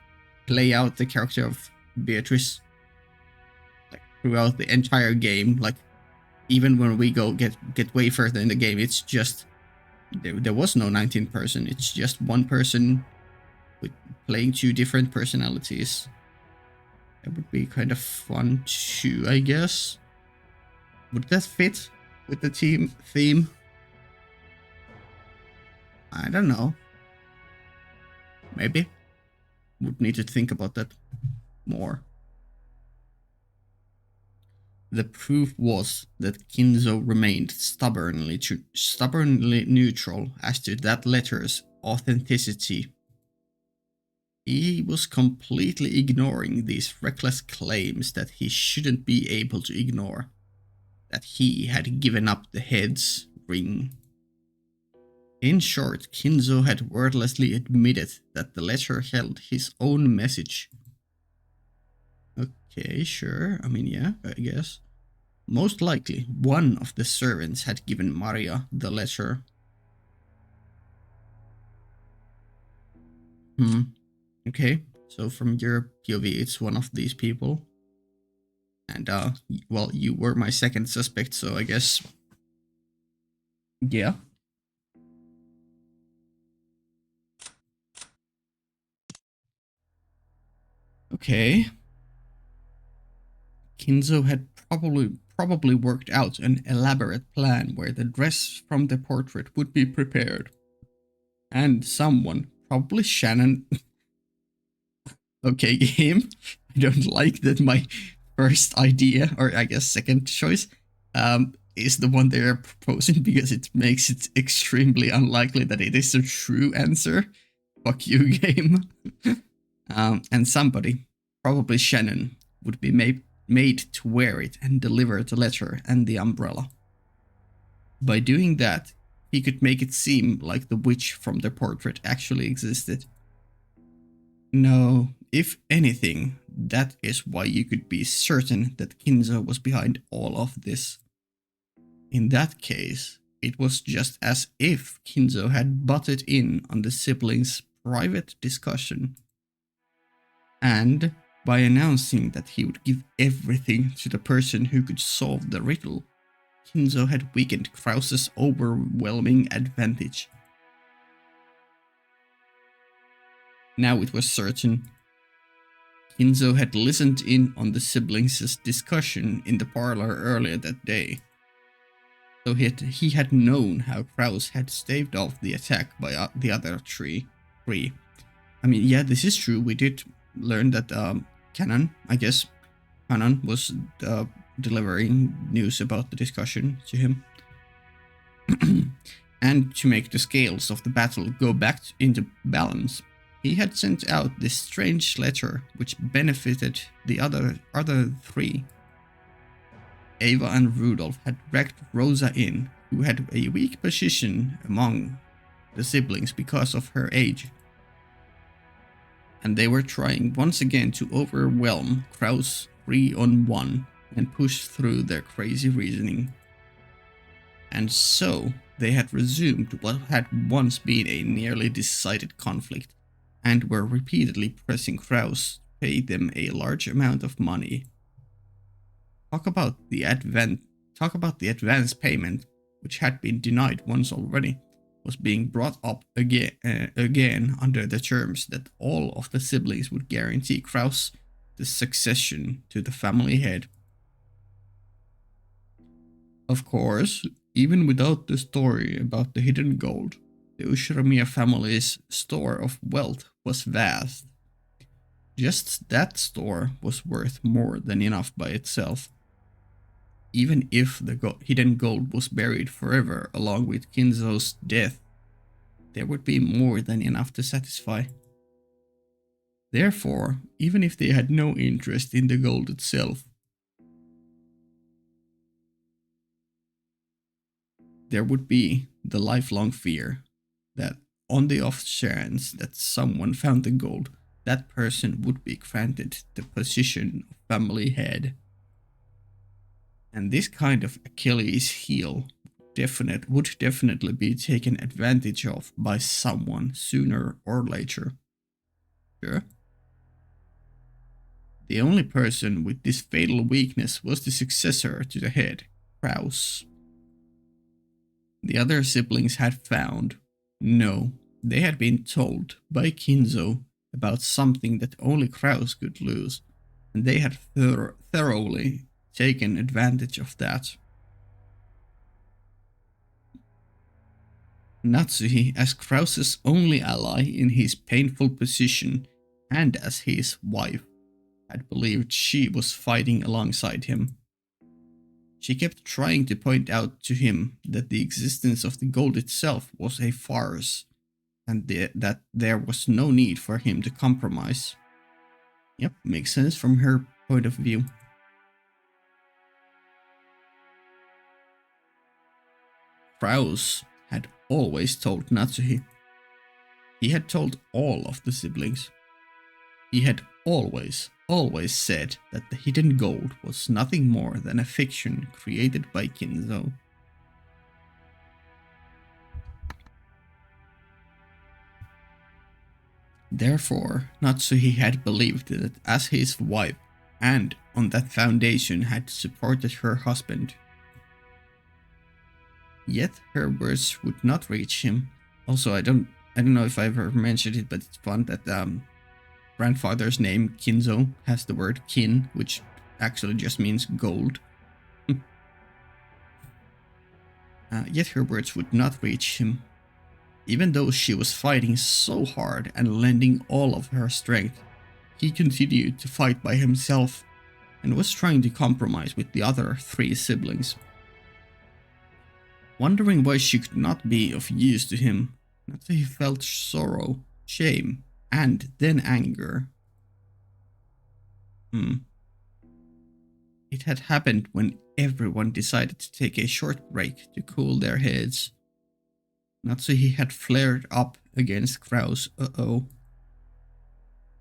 play out the character of Beatrice like throughout the entire game. Like even when we go get way further in the game, it's just there was no 19 person. It's just one person with playing two different personalities. That would be kind of fun too, I guess. Would that fit with the team theme? I don't know. Maybe. Would need to think about that more. The proof was that Kinzo remained stubbornly neutral as to that letter's authenticity. He was completely ignoring these reckless claims that he shouldn't be able to ignore. That he had given up the head's ring. In short, Kinzo had wordlessly admitted that the letter held his own message. Okay, sure. I mean, yeah, I guess. Most likely, one of the servants had given Maria the letter. Okay, so from your POV, it's one of these people. And, well, you were my second suspect, so I guess... yeah. Okay. Kinzo had probably worked out an elaborate plan where the dress from the portrait would be prepared. And someone, probably Shannon... okay, game. I don't like that my first idea, or I guess second choice, is the one they're proposing because it makes it extremely unlikely that it is a true answer. Fuck you, game. And somebody, probably Shannon, would be made to wear it and deliver the letter and the umbrella. By doing that, he could make it seem like the witch from the portrait actually existed. No, if anything, that is why you could be certain that Kinzo was behind all of this. In that case, it was just as if Kinzo had butted in on the siblings' private discussion. And by announcing that he would give everything to the person who could solve the riddle, Kinzo had weakened Kraus's overwhelming advantage. Now it was certain. Kinzo had listened in on the siblings' discussion in the parlor earlier that day. So he had known how Kraus had staved off the attack by the other three. I mean, yeah, this is true. We did learn that Canon was delivering news about the discussion to him. And to make the scales of the battle go back into balance, he had sent out this strange letter which benefited the other three. Ava and Rudolph had dragged Rosa in, who had a weak position among the siblings because of her age. And they were trying once again to overwhelm Kraus 3-on-1 and push through their crazy reasoning. And so, they had resumed what had once been a nearly decided conflict, and were repeatedly pressing Kraus to pay them a large amount of money. Talk about the advance payment, which had been denied once already, was being brought up again under the terms that all of the siblings would guarantee Kraus the succession to the family head. Of course, even without the story about the hidden gold, the Ushiromiya family's store of wealth was vast. Just that store was worth more than enough by itself. Even if the hidden gold was buried forever along with Kinzo's death, there would be more than enough to satisfy. Therefore, even if they had no interest in the gold itself, there would be the lifelong fear that on the off chance that someone found the gold, that person would be granted the position of family head. And this kind of Achilles heel would definitely be taken advantage of by someone sooner or later. Sure. The only person with this fatal weakness was the successor to the head, Kraus. The other siblings had found, no, they had been told by Kinzo about something that only Kraus could lose, and they had thoroughly taken advantage of that. Natsuhi, as Kraus's only ally in his painful position and as his wife, had believed she was fighting alongside him. She kept trying to point out to him that the existence of the gold itself was a farce, and that there was no need for him to compromise. Yep, makes sense from her point of view. Kraus had always told Natsuhi. He had told all of the siblings. He had always said that the hidden gold was nothing more than a fiction created by Kinzo. Therefore, Natsuhi had believed that as his wife, and on that foundation had supported her husband. Yet her words would not reach him. Also, I don't know if I ever mentioned it, but it's fun that grandfather's name, Kinzo, has the word kin, which actually just means gold. Yet her words would not reach him. Even though she was fighting so hard and lending all of her strength, he continued to fight by himself and was trying to compromise with the other 3 siblings. Wondering why she could not be of use to him, Natsuhi felt sorrow, shame, and then anger. It had happened when everyone decided to take a short break to cool their heads. Natsuhi had flared up against Kraus.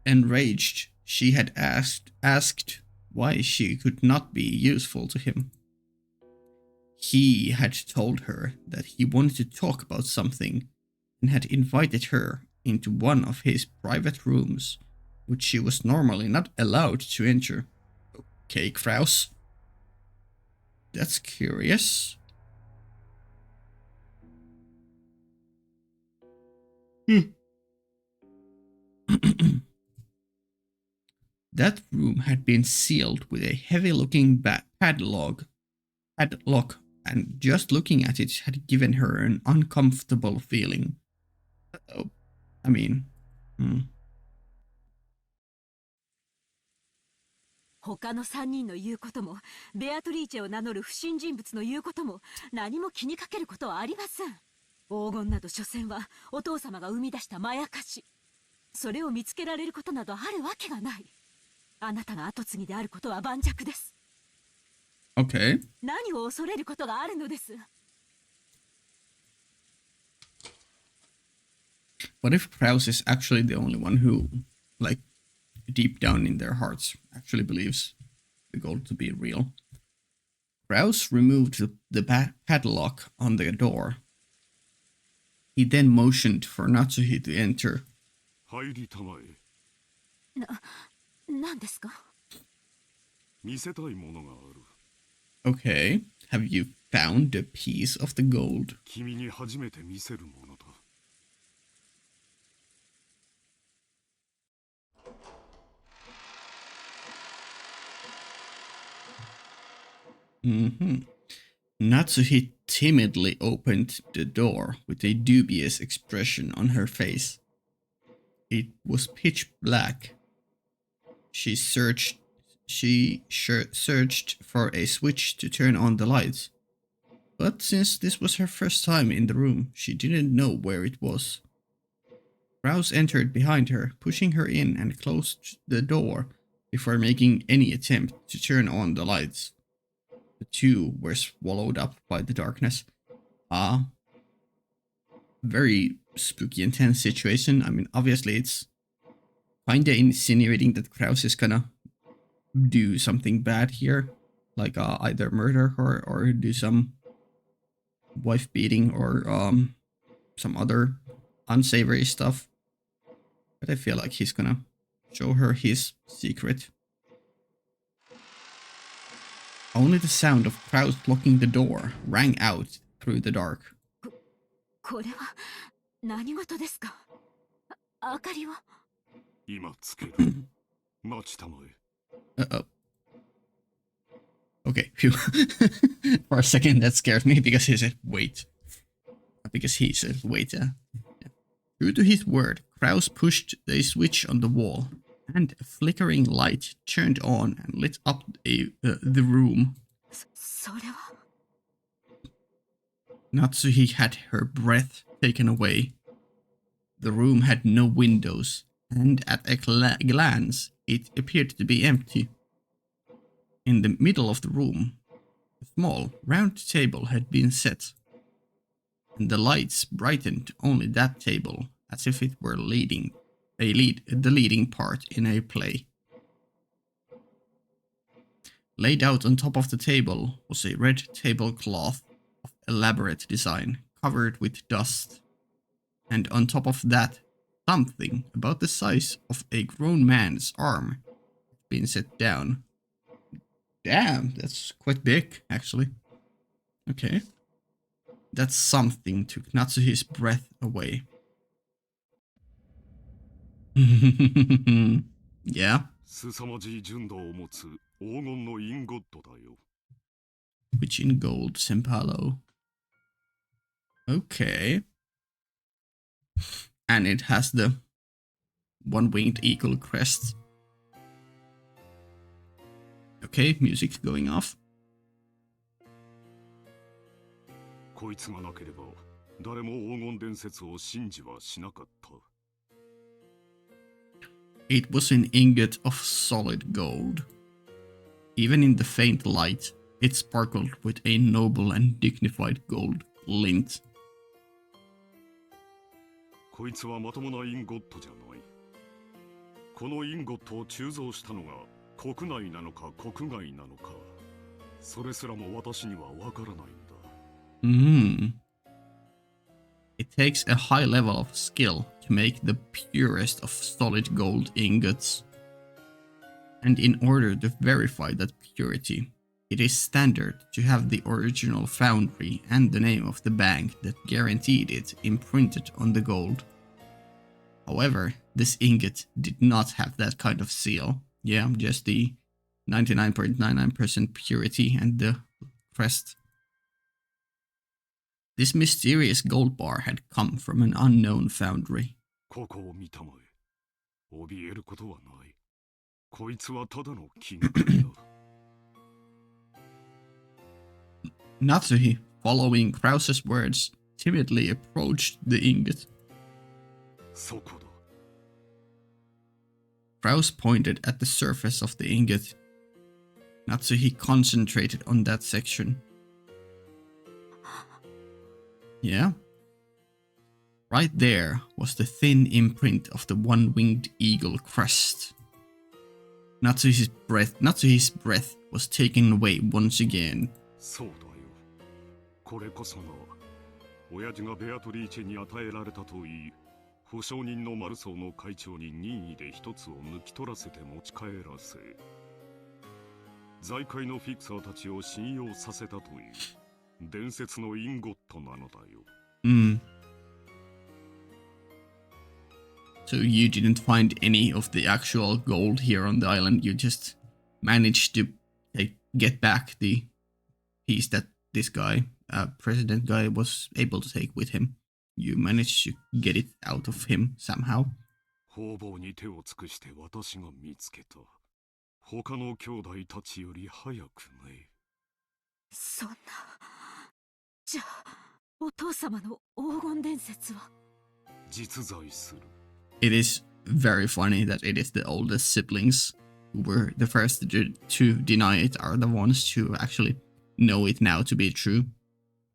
Enraged, she had asked why she could not be useful to him. He had told her that he wanted to talk about something and had invited her into one of his private rooms, which she was normally not allowed to enter. Okay, Kraus. That's curious. That room had been sealed with a heavy-looking padlock, and just looking at it had given her an uncomfortable feeling. I mean, 他の3人の言うことも、ベアトリーチェを名乗る不審人物の言うことも、何も気にかけることはありません。黄金など所詮はお父様が生み出したまやかし。それを見つけられることなどあるわけがない。あなたが跡継ぎであることは盤石です。Okay. 何を恐れることがあるのです。What if Kraus is actually the only one who, like, deep down in their hearts, actually believes the gold to be real? Kraus removed the padlock on the door He then motioned for Natsuhi to enter. 入りたまえ。何ですか？見せたいものがある。Okay, have you found a piece of the gold? 君に初めて見せるものだ。Natsuhi timidly opened the door with a dubious expression on her face. It was pitch black. She searched for a switch to turn on the lights. But since this was her first time in the room, she didn't know where it was. Rouse entered behind her, pushing her in and closed the door before making any attempt to turn on the lights. The two were swallowed up by the darkness. Very spooky and tense situation. I mean, obviously it's kinda insinuating that Kraus is gonna do something bad here. Like either murder her or do some wife beating or some other unsavory stuff. But I feel like he's gonna show her his secret. Only the sound of Kraus locking the door rang out through the dark. これは何事ですか？明かりは？今つける。待ちたまえ。Uh-oh. Okay, phew. For a second that scared me because he said, wait. Because he said, wait, yeah. True to his word, Kraus pushed a switch on the wall, and a flickering light turned on and lit up the room. それは？ Natsuhi had her breath taken away. The room had no windows, and at a glance, it appeared to be empty. In the middle of the room, a small, round table had been set, and the lights brightened only that table, as if it were the leading part in a play. Laid out on top of the table was a red tablecloth of elaborate design, covered with dust, and on top of that, something about the size of a grown man's arm had been set down. Damn, that's quite big, actually. Okay. That something took Natsuhi's breath away. Yeah? 凄まじい純度を持つ黄金のインゴットだよ。Which in gold, Sempalo. Okay. And it has the one-winged eagle crest. Okay, music's going off. こいつがなければ誰も黄金伝説を信じはしなかった。It was an ingot of solid gold. Even in the faint light, it sparkled with a noble and dignified gold glint. こいつはまともなインゴットじゃない。このインゴットを鋳造したのが国内なのか国外なのか、それすらも私にはわからないんだ。It takes a high level of skill to make the purest of solid gold ingots. And in order to verify that purity, it is standard to have the original foundry and the name of the bank that guaranteed it imprinted on the gold. However, this ingot did not have that kind of seal. Yeah, just the 99.99% purity and the crest. This mysterious gold bar had come from an unknown foundry. ここを見たまえ。怯えることはない。こいつはただの金塊だ。Natsuhi, following Krause's words, timidly approached the ingot. そこだ。Krause pointed at the surface of the ingot. Natsuhi concentrated on that section. Yeah? Right there was the thin imprint of the one-winged eagle crest. Natsuhi's breath was taken away once again. そうだよ。これこそが親父がベアトリーチェに与えられたといい、保証人のマルソーの会長に任意で一つを抜き取らせて持ち帰らせ、財界のフィクサーたちを信用させたという伝説のインゴットなのだよ。So you didn't find any of the actual gold here on the island. You just managed to get back the piece that this guy, president guy, was able to take with him. You managed to get it out of him somehow. 方々に手を尽くして私が見つけた。他の兄弟たちより早くね。そんな。じゃあ、お父様の黄金伝説は実在する。It is very funny that it is the oldest siblings who were the first to deny it are the ones who actually know it now to be true.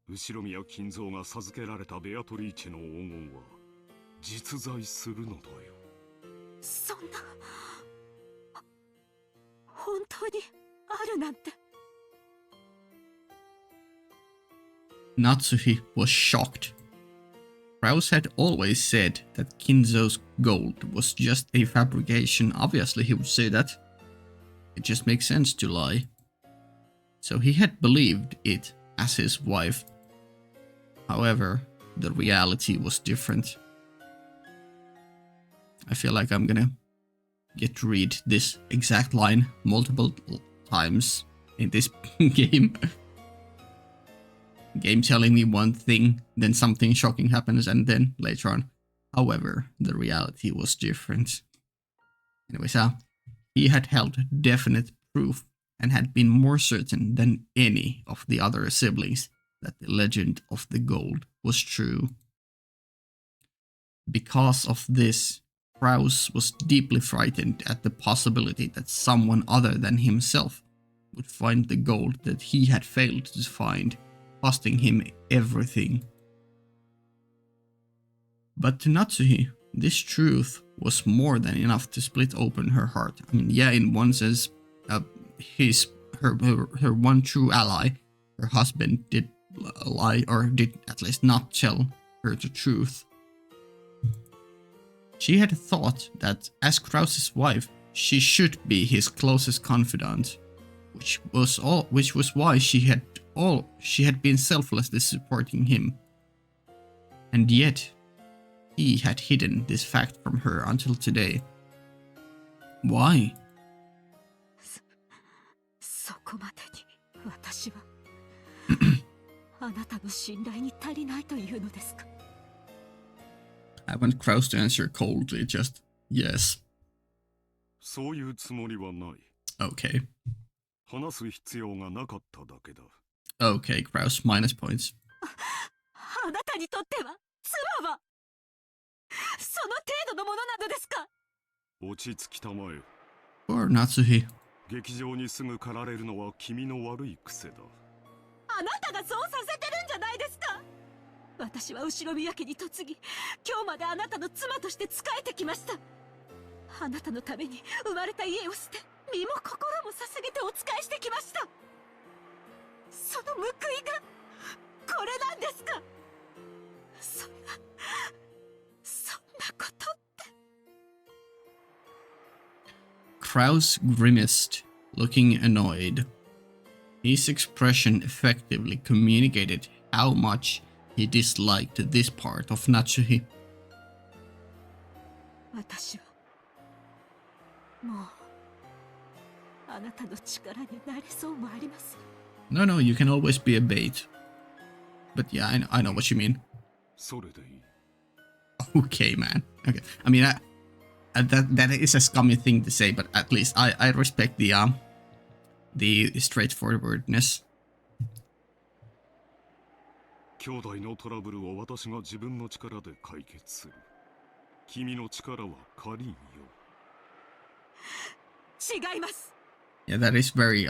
後宮金蔵が授けられたベアトリーチェの黄金は実在するのだよ。そんな。本当にあるなんて。Natsuhi was shocked. Krause had always said that Kinzo's gold was just a fabrication. Obviously, he would say that. It just makes sense to lie. So he had believed it as his wife. However, the reality was different. I feel like I'm gonna get to read this exact line multiple times in this game. Game telling me one thing, then something shocking happens, and then later on, however, the reality was different. Anyways, he had held definite proof and had been more certain than any of the other siblings that the legend of the gold was true. Because of this, Krause was deeply frightened at the possibility that someone other than himself would find the gold that he had failed to find, costing him everything. But to Natsuhi, this truth was more than enough to split open her heart. I mean, yeah, in one sense, her one true ally, her husband, did lie, or did at least not tell her the truth. She had thought that as Krause's wife, she should be his closest confidant, which was why she had been selflessly supporting him. And yet, he had hidden this fact from her until today. Why? そこまでに私はあなたの信頼に足りないというのですか。 I want Krause to answer coldly, just yes. そういうつもりはない。Okay. 話す必要がなかっただけだ。Okay, Krause, minus points. あなたにとっては妻はその程度のものなのですか。落ち着きたまえ。 Poor Natsuhi. 劇場にすぐ駆られるのは君の悪い癖だ。あなたがそうさせてるんじゃないですか。私は後宮家に嫁ぎ、今日まであなたの妻として仕えてきました。あなたのために生まれた家を捨て、身も心も捧げてお仕えしてきました。その報いがこれなんですか。そんなことって。 Krause grimaced, looking annoyed. His expression effectively communicated how much he disliked this part of Natsuhi. 私はもうあなたの力になれそうもありません。 No, you can always be a bait. But yeah, I know what you mean. それでいい。 Okay, man. Okay. I mean, that is a scummy thing to say, but at least I respect the straightforwardness. 兄弟のトラブルを私が自分の力で解決する。君の力は借りんよ。違います。 Yeah, that is very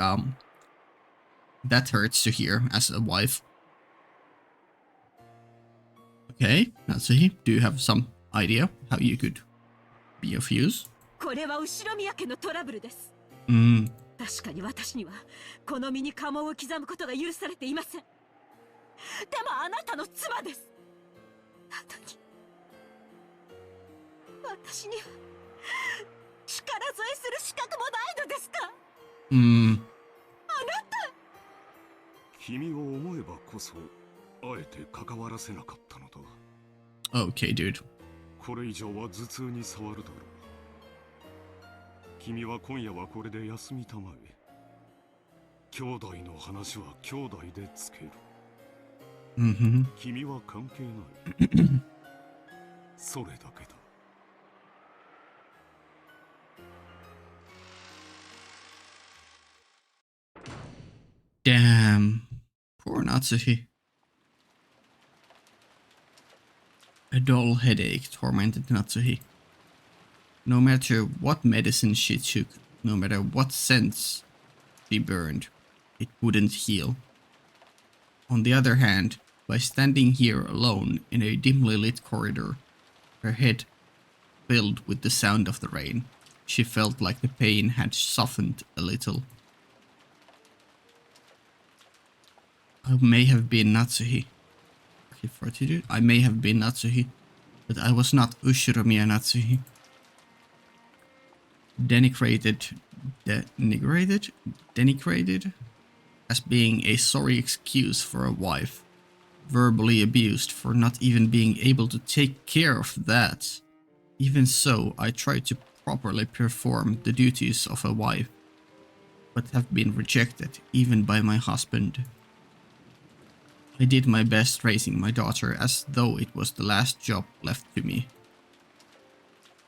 that hurts to hear as a wife. Okay, Natsuhi, do you have some idea how you could be of use? これは後宮家のトラブルです。確かに私にはこの身に家紋を刻むことが許されていません。でもあなたの妻です。後に私には力添えする資格もないのですか？Hmm. 君を思えばこそあえて関わらせなかったのだ。 Okay, dude. これ以上は頭痛に触るだろう。君は今夜はこれで休みたまえ。兄弟の話は兄弟でつける。Mm-hmm. 君は関係ない。それだけだ。Damn. Poor Natsuhi. A dull headache tormented Natsuhi. No matter what medicine she took, no matter what scents she burned, it wouldn't heal. On the other hand, by standing here alone in a dimly lit corridor, her head filled with the sound of the rain, she felt like the pain had softened a little. I may have been Natsuhi. Fortitude. I may have been Natsuhi, but I was not Ushiromiya Natsuhi. Denigrated as being a sorry excuse for a wife. Verbally abused for not even being able to take care of that. Even so, I tried to properly perform the duties of a wife, but have been rejected even by my husband. I did my best raising my daughter as though it was the last job left to me.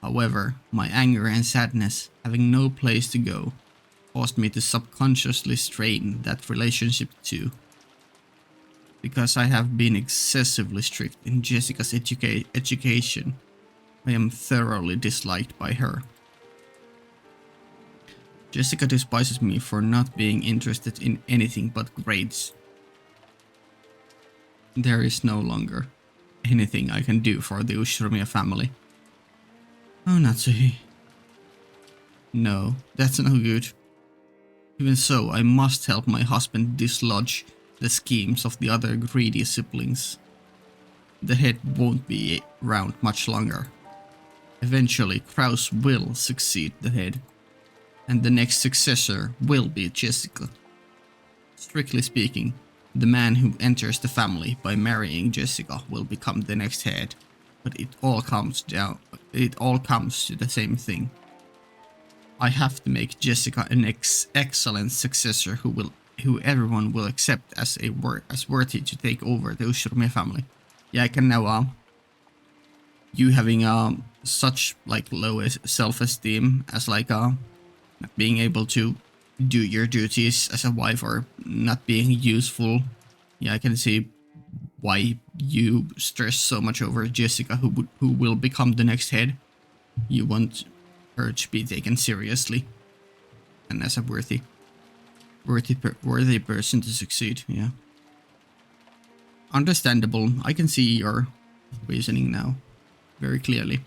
However, my anger and sadness, having no place to go, caused me to subconsciously strain that relationship too. Because I have been excessively strict in Jessica's education, I am thoroughly disliked by her. Jessica despises me for not being interested in anything but grades. There is no longer anything I can do for the Ushiromiya family. Oh, Natsuhi. No, that's no good. Even so, I must help my husband dislodge the schemes of the other greedy siblings. The head won't be around much longer. Eventually, Kraus will succeed the head, and the next successor will be Jessica. Strictly speaking, the man who enters the family by marrying Jessica will become the next head, but it all comes to the same thing. I have to make Jessica an excellent successor who everyone will accept as worthy to take over the Ushiromiya family. Yeah, I can now you having such like low self-esteem as like not being able to do your duties as a wife or not being useful. Yeah, I can see why you stress so much over Jessica, who will become the next head. You want her to be taken seriously and as a worthy person to succeed. Yeah, understandable. I can see your reasoning now very clearly.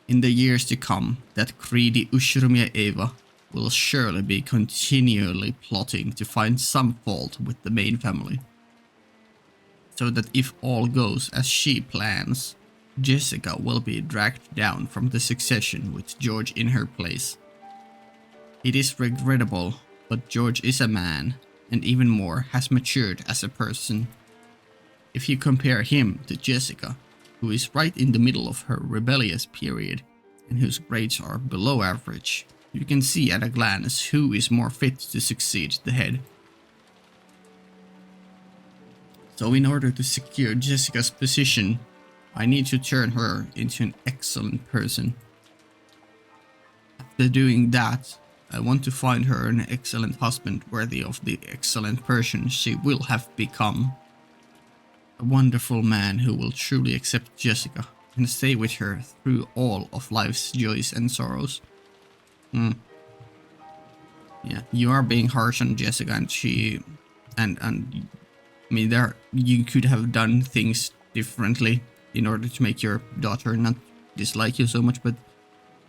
In the years to come, that greedy Ushiromiya Eva will surely be continually plotting to find some fault with the main family. So that if all goes as she plans, Jessica will be dragged down from the succession with George in her place. It is regrettable, but George is a man, and even more, has matured as a person. If you compare him to Jessica, who is right in the middle of her rebellious period, and whose grades are below average, you can see at a glance who is more fit to succeed the head. So in order to secure Jessica's position, I need to turn her into an excellent person. After doing that, I want to find her an excellent husband worthy of the excellent person she will have become. A wonderful man who will truly accept Jessica and stay with her through all of life's joys and sorrows. Yeah, you are being harsh on Jessica, and I mean, you could have done things differently in order to make your daughter not dislike you so much, but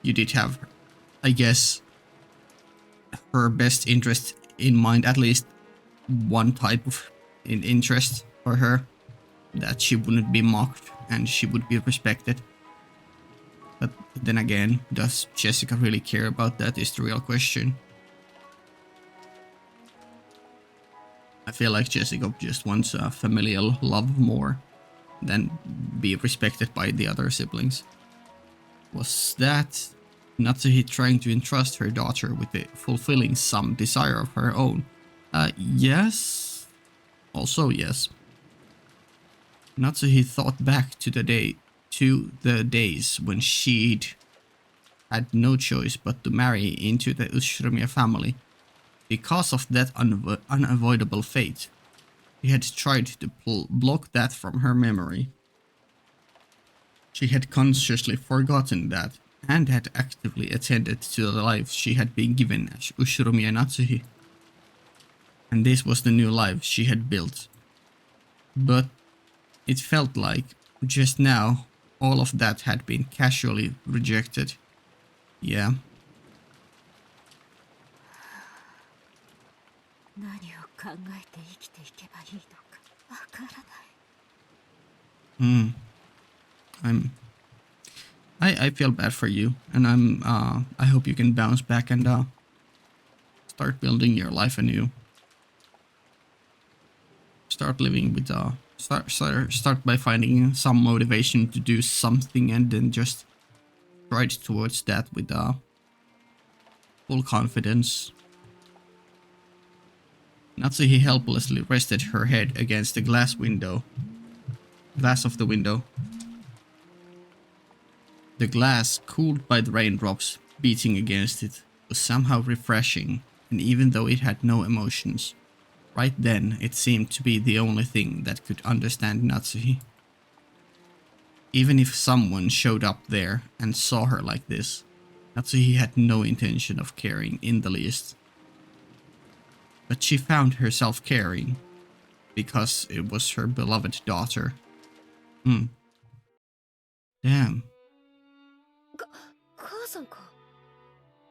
you did have, I guess, her best interest in mind, at least one type of interest for her. that she wouldn't be mocked and she would be respected. But then again, does Jessica really care about that is the real question. I feel like Jessica just wants a familial love more than be respected by the other siblings. Was that Natsuhi trying to entrust her daughter with fulfilling some desire of her own? Yes. Also yes. Natsuhi thought back to the days when she'd had no choice but to marry into the Ushirimiya family. Because of that unavoidable fate, she had tried to block that from her memory. She had consciously forgotten that and had actively attended to the life she had been given as Ushirimiya Natsuhi. And this was the new life she had built. But it felt like, just now, all of that had been casually rejected. Yeah. 何を考えて生きていけばいいのかわからない。I feel bad for you, and I hope you can bounce back and start building your life anew. Start living with start by finding some motivation to do something, and then just stride towards that with full confidence. Natsuhi helplessly rested her head against the glass of the window. The glass, cooled by the raindrops beating against it, was somehow refreshing, and even though it had no emotions, right then it seemed to be the only thing that could understand Natsuhi. Even if someone showed up there and saw her like this, Natsuhi had no intention of caring in the least. But she found herself caring, because it was her beloved daughter. Damn.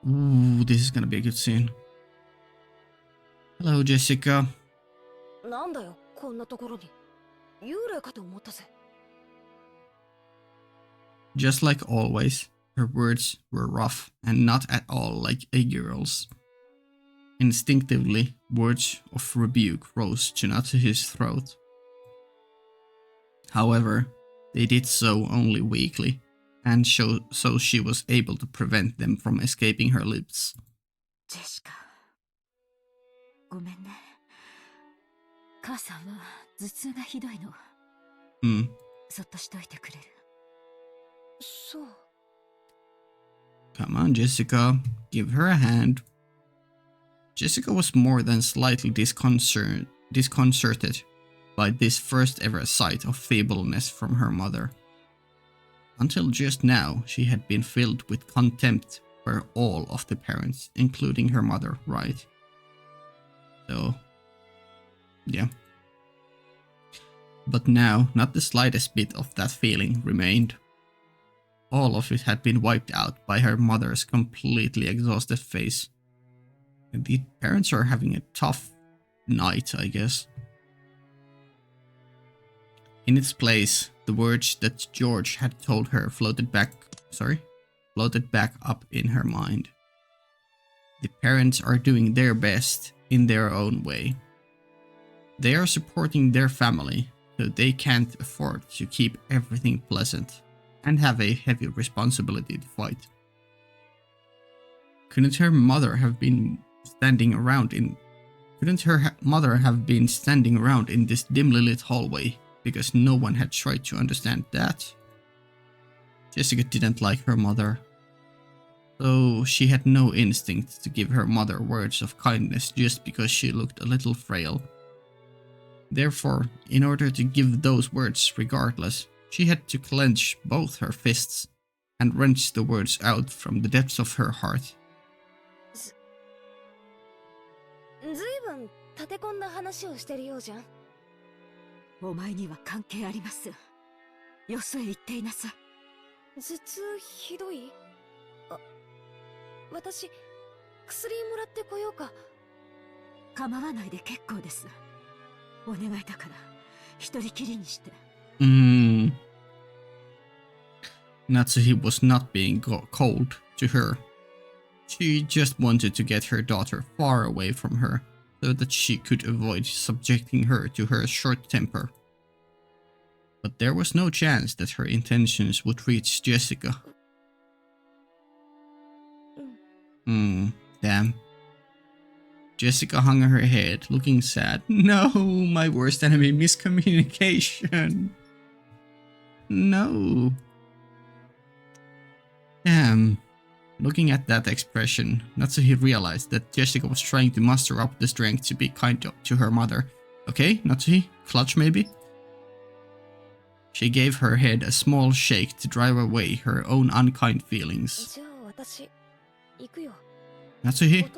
Ooh, this is gonna be a good scene. Hello, Jessica. Just like always, her words were rough and not at all like a girl's. Instinctively, words of rebuke rose to Natsuhi's throat. However, they did so only weakly, and so she was able to prevent them from escaping her lips. Jessica, ごめんね。母さんは頭痛がひどいの。そっとしといてくれる？そう。Come on, Jessica, give her a hand. Jessica was more than slightly disconcerted by this first ever sight of feebleness from her mother. Until just now, she had been filled with contempt for all of the parents, including her mother, right? So, yeah. But now, not the slightest bit of that feeling remained. All of it had been wiped out by her mother's completely exhausted face. The parents are having a tough night, I guess. In its place, the words that George had told her floated back up in her mind. The parents are doing their best in their own way. They are supporting their family, so they can't afford to keep everything pleasant and have a heavy responsibility to fight. Couldn't her mother have been standing around in this dimly lit hallway because no one had tried to understand that? Jessica didn't like her mother, so she had no instinct to give her mother words of kindness just because she looked a little frail. Therefore, in order to give those words regardless, she had to clench both her fists and wrench the words out from the depths of her heart. ずいぶん立て込んだ話をしてるようじゃん。お前には関係あります。よそへ行っていなさい。頭痛ひどい？私薬もらってこようか。構わないで結構です。お願いだから一人きりにして。Mm. Natsuhi was not being cold to her. She just wanted to get her daughter far away from her so that she could avoid subjecting her to her short temper. But there was no chance that her intentions would reach Jessica. Damn. Jessica hung her head, looking sad. No, my worst enemy, miscommunication. No. Damn. Looking at that expression, Natsuhi realized that Jessica was trying to muster up the strength to be kind to her mother. Okay, Natsuhi, clutch maybe? She gave her head a small shake to drive away her own unkind feelings. Natsuhi? Natsuhi?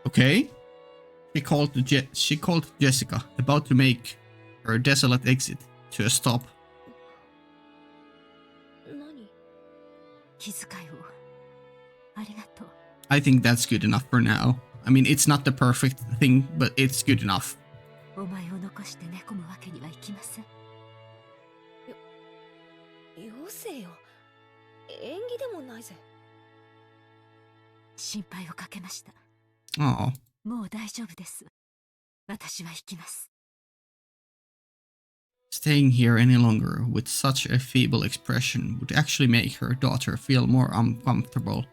Okay. She called Jessica, about to make her desolate exit, to a stop. I think that's good enough for now. I mean, it's not the perfect thing, but it's good enough. Oh. Staying here any longer with such a feeble expression would actually make her daughter feel more uncomfortable.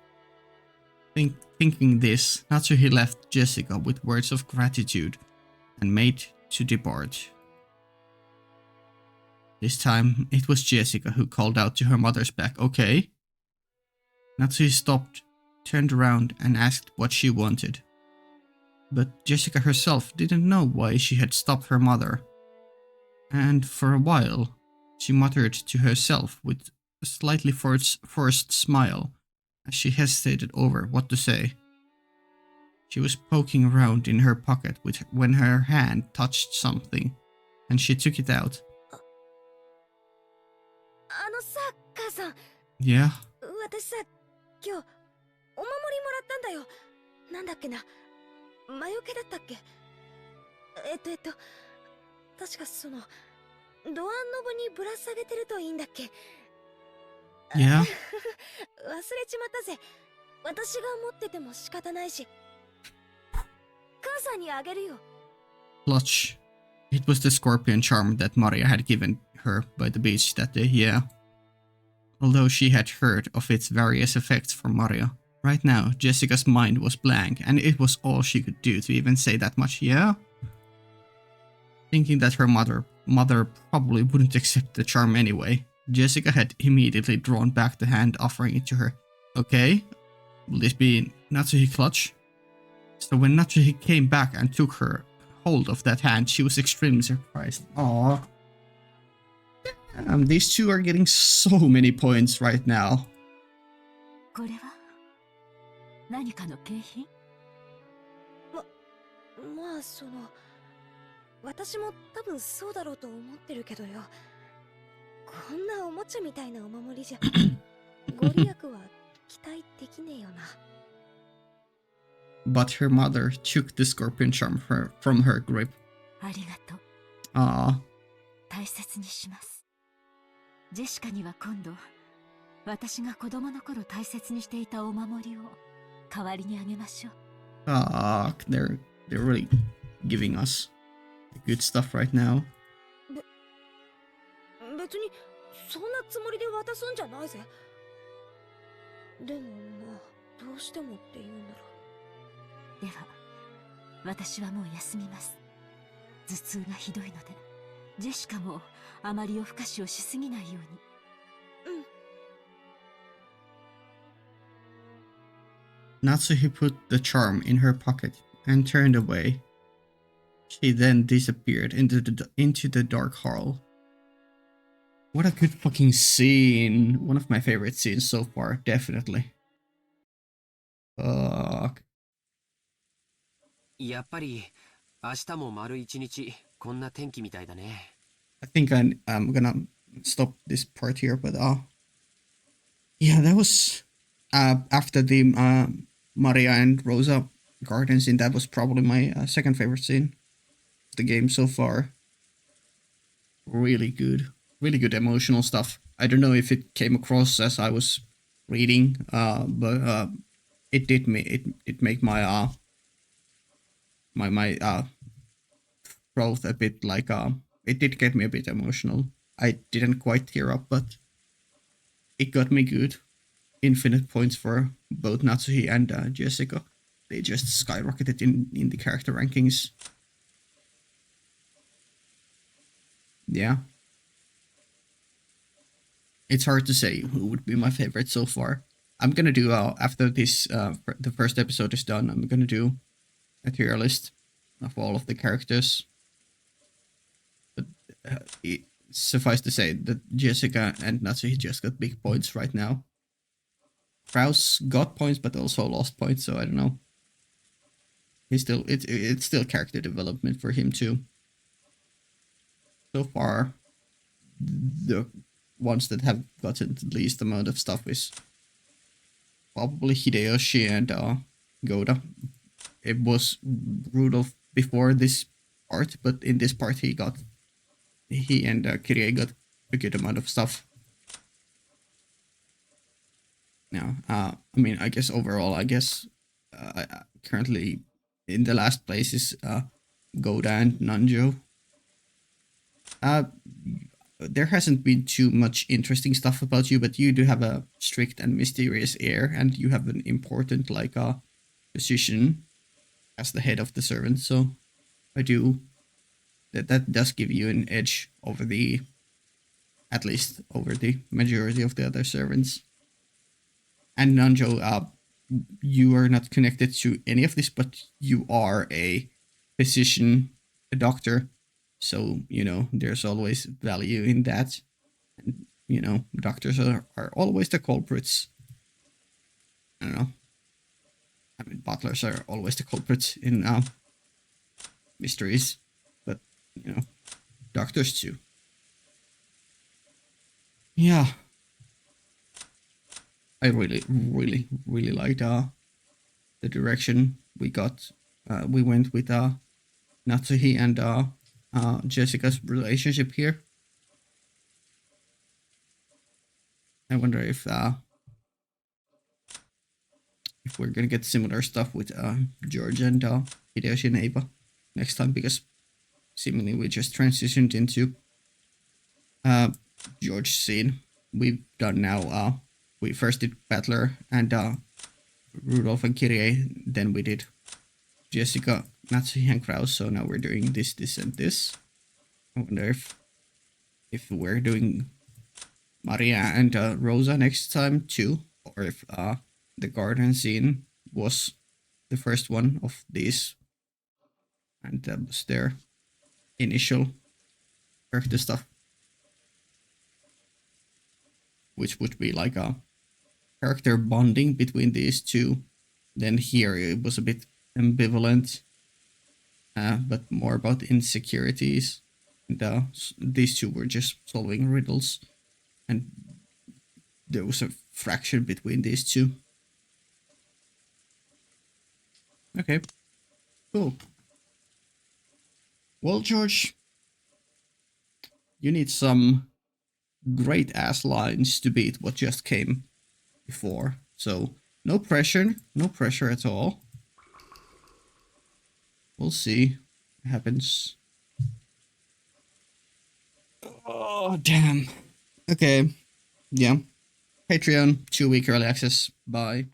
Thinking this, Natsuhi left Jessica with words of gratitude and made to depart. This time, it was Jessica who called out to her mother's back, okay? Natsuhi stopped, turned around and asked what she wanted. But Jessica herself didn't know why she had stopped her mother. And for a while, she muttered to herself with a slightly forced smile as she hesitated over what to say. She was poking around in her pocket when her hand touched something, and she took it out. Yeah? 私さ、今日お守りもらったんだよ。なんだっけな、魔除けだったっけ。確かそのドアノブにぶら下げてるといいんだっけ。Yeah? 忘れちまったぜ。私が持ってても仕方ないし。母さんにあげるよ。Clutch. It was the scorpion charm that Maria had given her by the beach that day, yeah. Although she had heard of its various effects from Maria, right now Jessica's mind was blank and it was all she could do to even say that much, yeah? Thinking that her mother probably wouldn't accept the charm anyway, Jessica had immediately drawn back the hand, offering it to her. Okay, will this be Natsuhi clutch? So when Natsuhi came back and took her hold of that hand, she was extremely surprised. Aww. These two are getting so many points right now. これは何かの景品？まあその私も多分そうだろうと思ってるけどよ。こんなおもちゃみたいなお守りじゃご利益は期待できねえよな。But her mother took the scorpion charm from her grip. ありがとう。ああ。大切にします。ジェシカには今度、私が子供の頃大切にしていたお守りを代わりにあげましょう。Ah, they're really giving us good stuff right now. 別にそんなつもりで渡すんじゃないぜ。でもまあどうしてもって言うなら。では、私はもう休みます。頭痛がひどいので、ジェシカもあまり夜更かしをしすぎないように。Natsuhi put the charm in her pocket and turned away. She then disappeared into the dark hall. What a good fucking scene. One of my favorite scenes so far, definitely. Fuck. やっぱり明日も丸一日こんな天気みたいだね。I think I'm gonna stop this part here, but yeah, that was after the Maria and Rosa garden scene, that was probably my second favorite scene of the game so far. Really good emotional stuff. I don't know if it came across as I was reading, but it did it make my my growth a bit like it did get me a bit emotional. I didn't quite tear up, but it got me good. Infinite points for both Natsuhi and Jessica. They just skyrocketed in the character rankings. Yeah. It's hard to say who would be my favorite so far. I'm gonna do, after this, the first episode is done, I'm gonna do a tier list of all of the characters. But suffice to say that Jessica and Natsuhi just got big points right now. Kraus got points but also lost points, so I don't know. He's still, it's still character development for him too. So far, the ones that have gotten the least amount of stuff is probably Hideyoshi and Goda. It was Rudolph before this part, but in this part he and Kirie got a good amount of stuff. Now, I mean, I guess overall, currently in the last place is Goda and Nanjo. There hasn't been too much interesting stuff about you, but you do have a strict and mysterious air, and you have an important position as the head of the servants. So that does give you an edge over at least over the majority of the other servants. And Nanjo, you are not connected to any of this, but you are a physician, a doctor. So, there's always value in that. And, doctors are always the culprits. I don't know. I mean, butlers are always the culprits in mysteries. But, doctors too. Yeah. I really, really, really liked the direction we got. We went with Natsuhi and Jessica's relationship here. I wonder if we're gonna get similar stuff with George and Hideyoshi and Ava next time, because seemingly we just transitioned into George's scene. We've done now. We first did Battler and Rudolph and Kirie, then we did Jessica, Natsuhi, and Kraus. So now we're doing this, and this. I wonder if we're doing Maria and Rosa next time too, or if the garden scene was the first one of these, and that was their initial character stuff, which would be like a character bonding between these two. Then here it was a bit ambivalent, but more about insecurities. And these two were just solving riddles, and there was a fraction between these two. Okay, cool. Well, George, you need some great ass lines to beat what just came before. So no pressure at all. We'll see what happens. Oh, damn. Okay. Yeah. Patreon, 2-week early access. Bye.